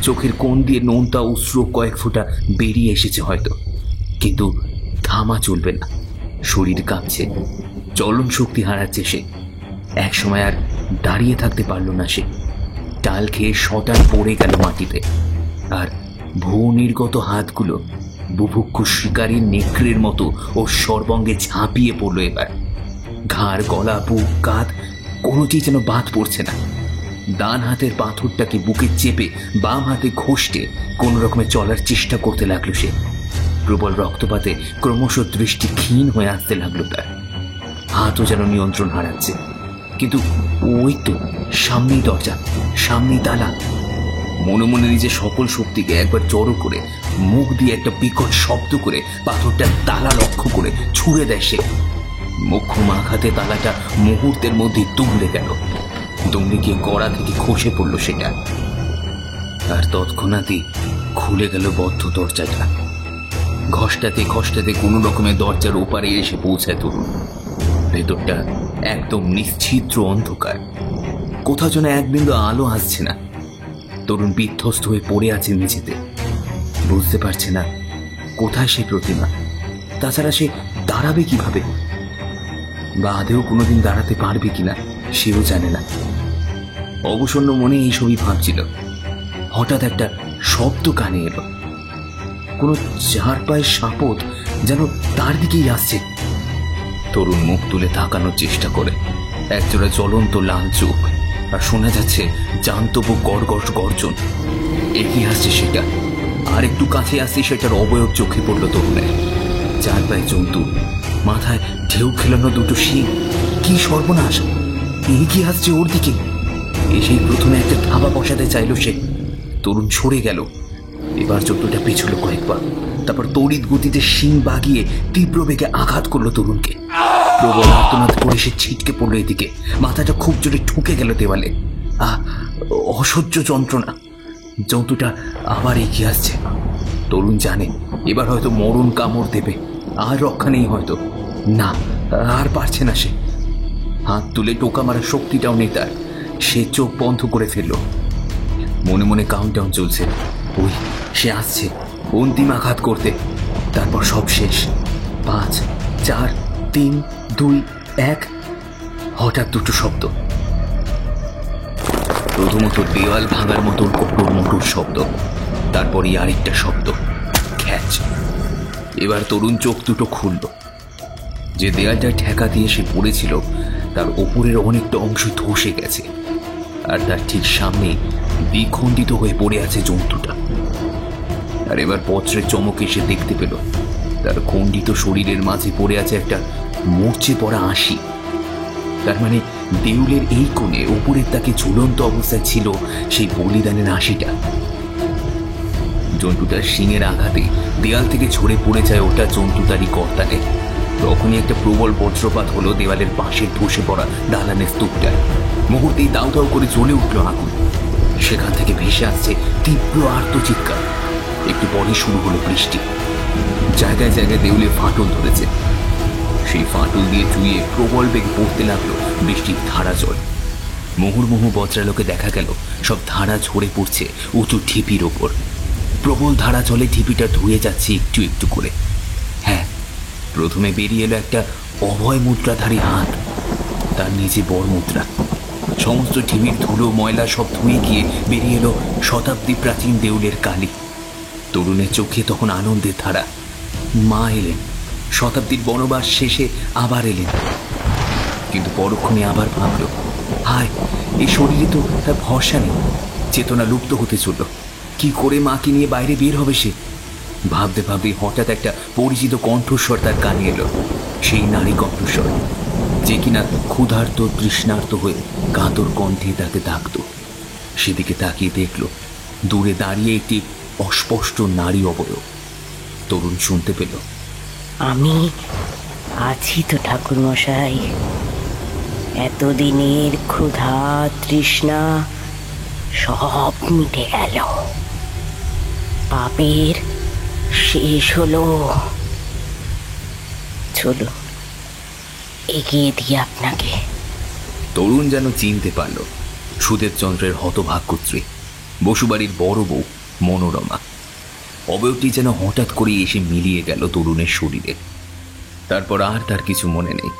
চোখের কোণ দিয়ে নোনতা অশ্রু কয়েক ফোঁটা বেরিয়ে এসেছে হয়তো, কিন্তু থামা চলবে না। শরীর কাঁপছে, চলন শক্তি হারাচ্ছে সে। এক সময় আর দাঁড়িয়ে থাকতে পারল না সে। টাল খেয়ে শটান পড়ে গেল মাটিতে, আর ভূ নির্গত হাতগুলো বুভুক্ষু শিকারীর নেকড়ের মতো ওর সর্বঙ্গে ঝাঁপিয়ে পড়ল। এবার ঘাড়, গলা, বুক, কাঁধ কোনোটি যেন বাদ পড়ছে না। ডান হাতের পাথরটাকে বুকে চেপে বাম হাতে ঘষতে কোনো রকমে চলার চেষ্টা করতে লাগলো সে। প্রবল রক্তপাতে ক্রমশ দৃষ্টি ক্ষীণ হয়ে আসতে লাগলো তার। হাতও যেন নিয়ন্ত্রণ হারাচ্ছে। কিন্তু ওই তো সামনেই দরজা, সামনেই তালা। মনে মনে নিজের সকল শক্তিকে একবার জড়ো করে মুখ দিয়ে একটা বিকট শব্দ করে পাথরটা তালা লক্ষ্য করে ছুঁড়ে দেয় সে। মোক্ষম আঘাতে তালাটা মুহূর্তের মধ্যে দুমড়ে গেল। দুমড়ে গিয়ে গড়া থেকে খসে পড়ল সেটা। আর তৎক্ষণাৎই খুলে গেল বদ্ধ দরজাটা। ঘষ্টাতে ঘষ্টাতে কোনো রকমের দরজার ওপারে এসে পৌঁছায় তরুণ। ভেতরটা একদম নিশ্ছিদ্র অন্ধকার, কোথাও যেন এক বিন্দু আলো আসছে না। তরুণ বিধ্বস্ত হয়ে পড়ে আছে মেঝেতে, বুঝতে পারছে না কোথায় সে প্রতিমা। তাছাড়া সে দাঁড়াবে কিভাবে, বা আদেও কোনোদিন দাঁড়াতে পারবে কিনা সেও জানে না। অবসন্ন মনে এইসবই ভাবছিল। হঠাৎ একটা শব্দ কানে এলো, কোনো চার পায়ের সাপদ যেন তার দিকেই আসছে। তরুণ মুখ তুলে তাকানোর চেষ্টা করে, একজোড়া জ্বলন্ত লাল চোখ, আর শোনা যাচ্ছে জান্তব গড়গড় গর্জন। এগিয়ে আসছে সেটা, আর একটু কাছে আসছে সেটার অবয়ব চোখে পড়ল তরুণের। চার পায়ে জন্তু, মাথায় ঢেউ খেলানো দুটো শিং। কি সর্বনাশ! এগিয়ে আসছে ওর দিকে। এসেই প্রথমে একটা থাবা বসাতে চাইল সে। তরুণ সরে গেল। এবার জন্তুটা পিছলো কয়েকবার, তারপর তড়িৎ গতিতে শিং বাগিয়ে তীব্র বেগে আঘাত করলো তরুণকে। প্রবল আর্তনাদ করে সে ছিটকে পড়লো এদিকে। মাথাটা খুব জোরে ঠুকে গেল দেওয়ালে। অসহ্য যন্ত্রণা। জন্তুটা আবার এগিয়ে আসছে। তরুণ জানে এবার হয়তো মরণ কামড় দেবে, আর রক্ষা নেই হয়তো। না, আর পারছে না সে। হাত তুলে টোকা মারার শক্তিটাও নেই তার। সে চোখ বন্ধ করে ফেলল। মনে মনে কাউন্টডাউন চলছে। ওই সে আসছে অন্তিম আঘাত করতে। তারপর সব শেষ। 5, 4, 3, 2, 1। হঠাৎ দুটো শব্দ। প্রথমত দেওয়াল ভাঙার মতন কঠোর মোটর শব্দ, তারপরই আরেকটা শব্দ, খ্যাচ। এবার তরুণ চোখ দুটো খুলল। যে দেয়ালটা ঠেকা দিয়ে সে পড়েছিল তার ওপরের অনেকটা অংশ ধসে গেছে, আর তার ঠিক সামনে দ্বিখণ্ডিত হয়ে পড়ে আছে জন্তুটা। আর এবার বজ্রের চমকে সে দেখতে পেল তার খণ্ডিত শরীরের মাঝে পড়ে আছে একটা মরচে পড়া আঁশি। তার মানে দেউলের এই কোণে উপরের তাকে ঝুলন্ত অবস্থায় ছিল সেই বলিদানের আঁশিটা। জন্তুটার শিঙের আঘাতে দেয়াল থেকে ঝরে পড়ে যায় ওটা জন্তুটারই কর্তানে। তখনই একটা প্রবল বজ্রপাত হলো দেওয়ালের পাশে ধসে পড়া দালানের স্তূপটায়। মুহূর্তেই দাউ দাউ করে জ্বলে উঠল আগুন। সেখান থেকে ভেসে আসছে তীব্র আর্তচিৎকার। একটু পরে শুরু হলো বৃষ্টি। জায়গায় জায়গায় দেউলে ফাটল ধরেছে। সেই ফাটল দিয়ে চুইয়ে প্রবল বেগে পড়তে লাগলো বৃষ্টির ধারা জল। মুহুর্মুহু বজ্রালোকে দেখা গেল সব ধারা ঝরে পড়ছে উঁচু ঢিপির ওপর। প্রবল ধারা জলে ঢিপিটা ধুয়ে যাচ্ছে একটু একটু করে। হ্যাঁ, প্রথমে বেরিয়ে এলো একটা অভয় মুদ্রাধারী হাত, তার নিচে বড় মুদ্রা। সমস্ত ঢিবির ধুলো ময়লা সব ধুয়ে গিয়ে বেরিয়ে এলো শতাব্দী প্রাচীন দেউলের কালী। তরুণের চোখে তখন আনন্দের ধারা। মা এলেন, শতাব্দীর বনবাস শেষে আবার এলেন। কিন্তু পরক্ষণে আবার ভাবল, হায়, এই শরীরে তো তার ভরসা নেই। চেতনা লুপ্ত হতে চলল। কি করে মাকে নিয়ে বাইরে বের হবে সে? ভাবতে ভাবতে হঠাৎ একটা পরিচিত কণ্ঠস্বর তার কানে এলো। সেই নারী কণ্ঠস্বর, যে কিনা ক্ষুধার্ত তৃষ্ণার্ত হয়ে কাতর কণ্ঠে তাকে ডাকত। সেদিকে তাকিয়ে দেখল দূরে দাঁড়িয়ে একটি অস্পষ্ট নারী অবয়ব। তরুণ শুনতে পেল, আমি আছি তো ঠাকুর মশাই। এতদিনের ক্ষুধা তৃষ্ণা সব মিটে গেল। পাপের শেষ হলো। চলো এগিয়ে দিয়ে আপনাকে। তরুণ যেন চিনতে পারল সুদেব চন্দ্রের হতভাগ্য স্ত্রী, বসুবাড়ির বড় বউ মনোরমা। অবয়বটি যেন হঠাৎ করে এসে মিলিয়ে গেল তরুণের শরীরে। তারপর আর তার কিছু মনে নেই।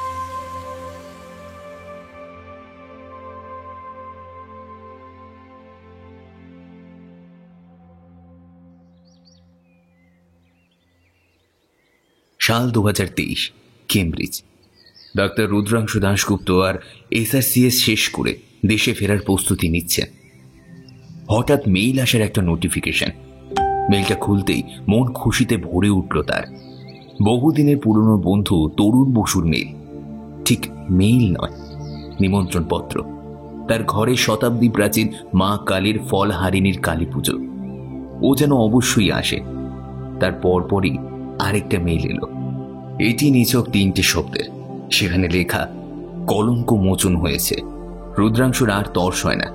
সাল 2023, কেমব্রিজ। ডাক্তার রুদ্রাংশু দাশগুপ্ত আর SRCS শেষ করে দেশে ফেরার প্রস্তুতি নিচ্ছেন। হঠাৎ মেইল আসার একটা নোটিফিকেশন। মেইলটা খুলতেই মন খুশিতে ভরে উঠল তার। বহুদিনের পুরনো বন্ধু তরুণ বসুর মেইল। ঠিক মেইল নয়, নিমন্ত্রণ পত্র। তার ঘরে শতাব্দী প্রাচীন মা কালীর ফল হারিণীর কালী পুজো। ও যেন অবশ্যই আসে। তার পরপরই আরেকটা মেইল এলো। এটি নিছক 3টে শব্দের। সেখানে লেখা, কলঙ্ক মোচন হয়েছে। রুদ্রাংশুর আর তর্স হয় না।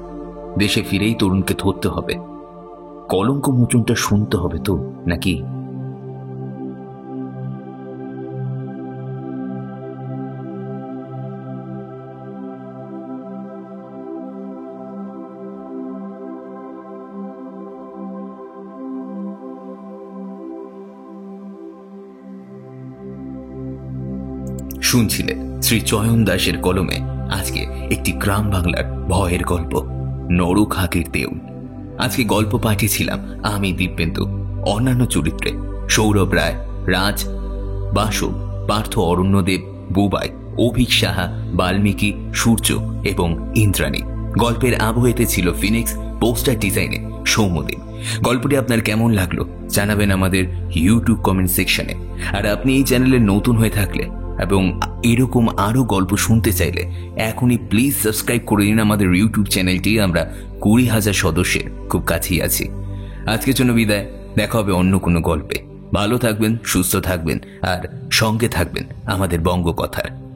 দেশে ফিরেই তরুণকে ধরতে হবে। কলঙ্ক মোচনটা শুনতে হবে তো নাকি? শুনছিলেন শ্রী চয়ন দাসের কলমে আজকে একটি গ্রাম বাংলার ভয়ের গল্প। নরখাকের দেউল। আজকে গল্প পাঠিয়েছিলাম আমি দিব্যেন্দু। অন্যান্য চরিত্রে সৌরভ রায়, রাজ, বাসব, পার্থ, অরণ্যদেব, বুবাই, অভিক সাহা, বাল্মীকি, সূর্য এবং ইন্দ্রাণী। গল্পের আবহেতে ছিল ফিনিক্স, পোস্টার ডিজাইনে সৌম্যদেব। গল্পটি আপনার কেমন লাগলো জানাবেন আমাদের ইউটিউব কমেন্ট সেকশনে। আর আপনি এই চ্যানেলে নতুন হয়ে থাকলে এবং এরকম আরও গল্প শুনতে চাইলে এখনই প্লিজ সাবস্ক্রাইব করে নিন আমাদের ইউটিউব চ্যানেলটি। আমরা 20,000 সদস্যের খুব কাছেই আছি। আজকের জন্য বিদায়, দেখা হবে অন্য কোনো গল্পে। ভালো থাকবেন, সুস্থ থাকবেন আর সঙ্গে থাকবেন আমাদের বঙ্গকথার।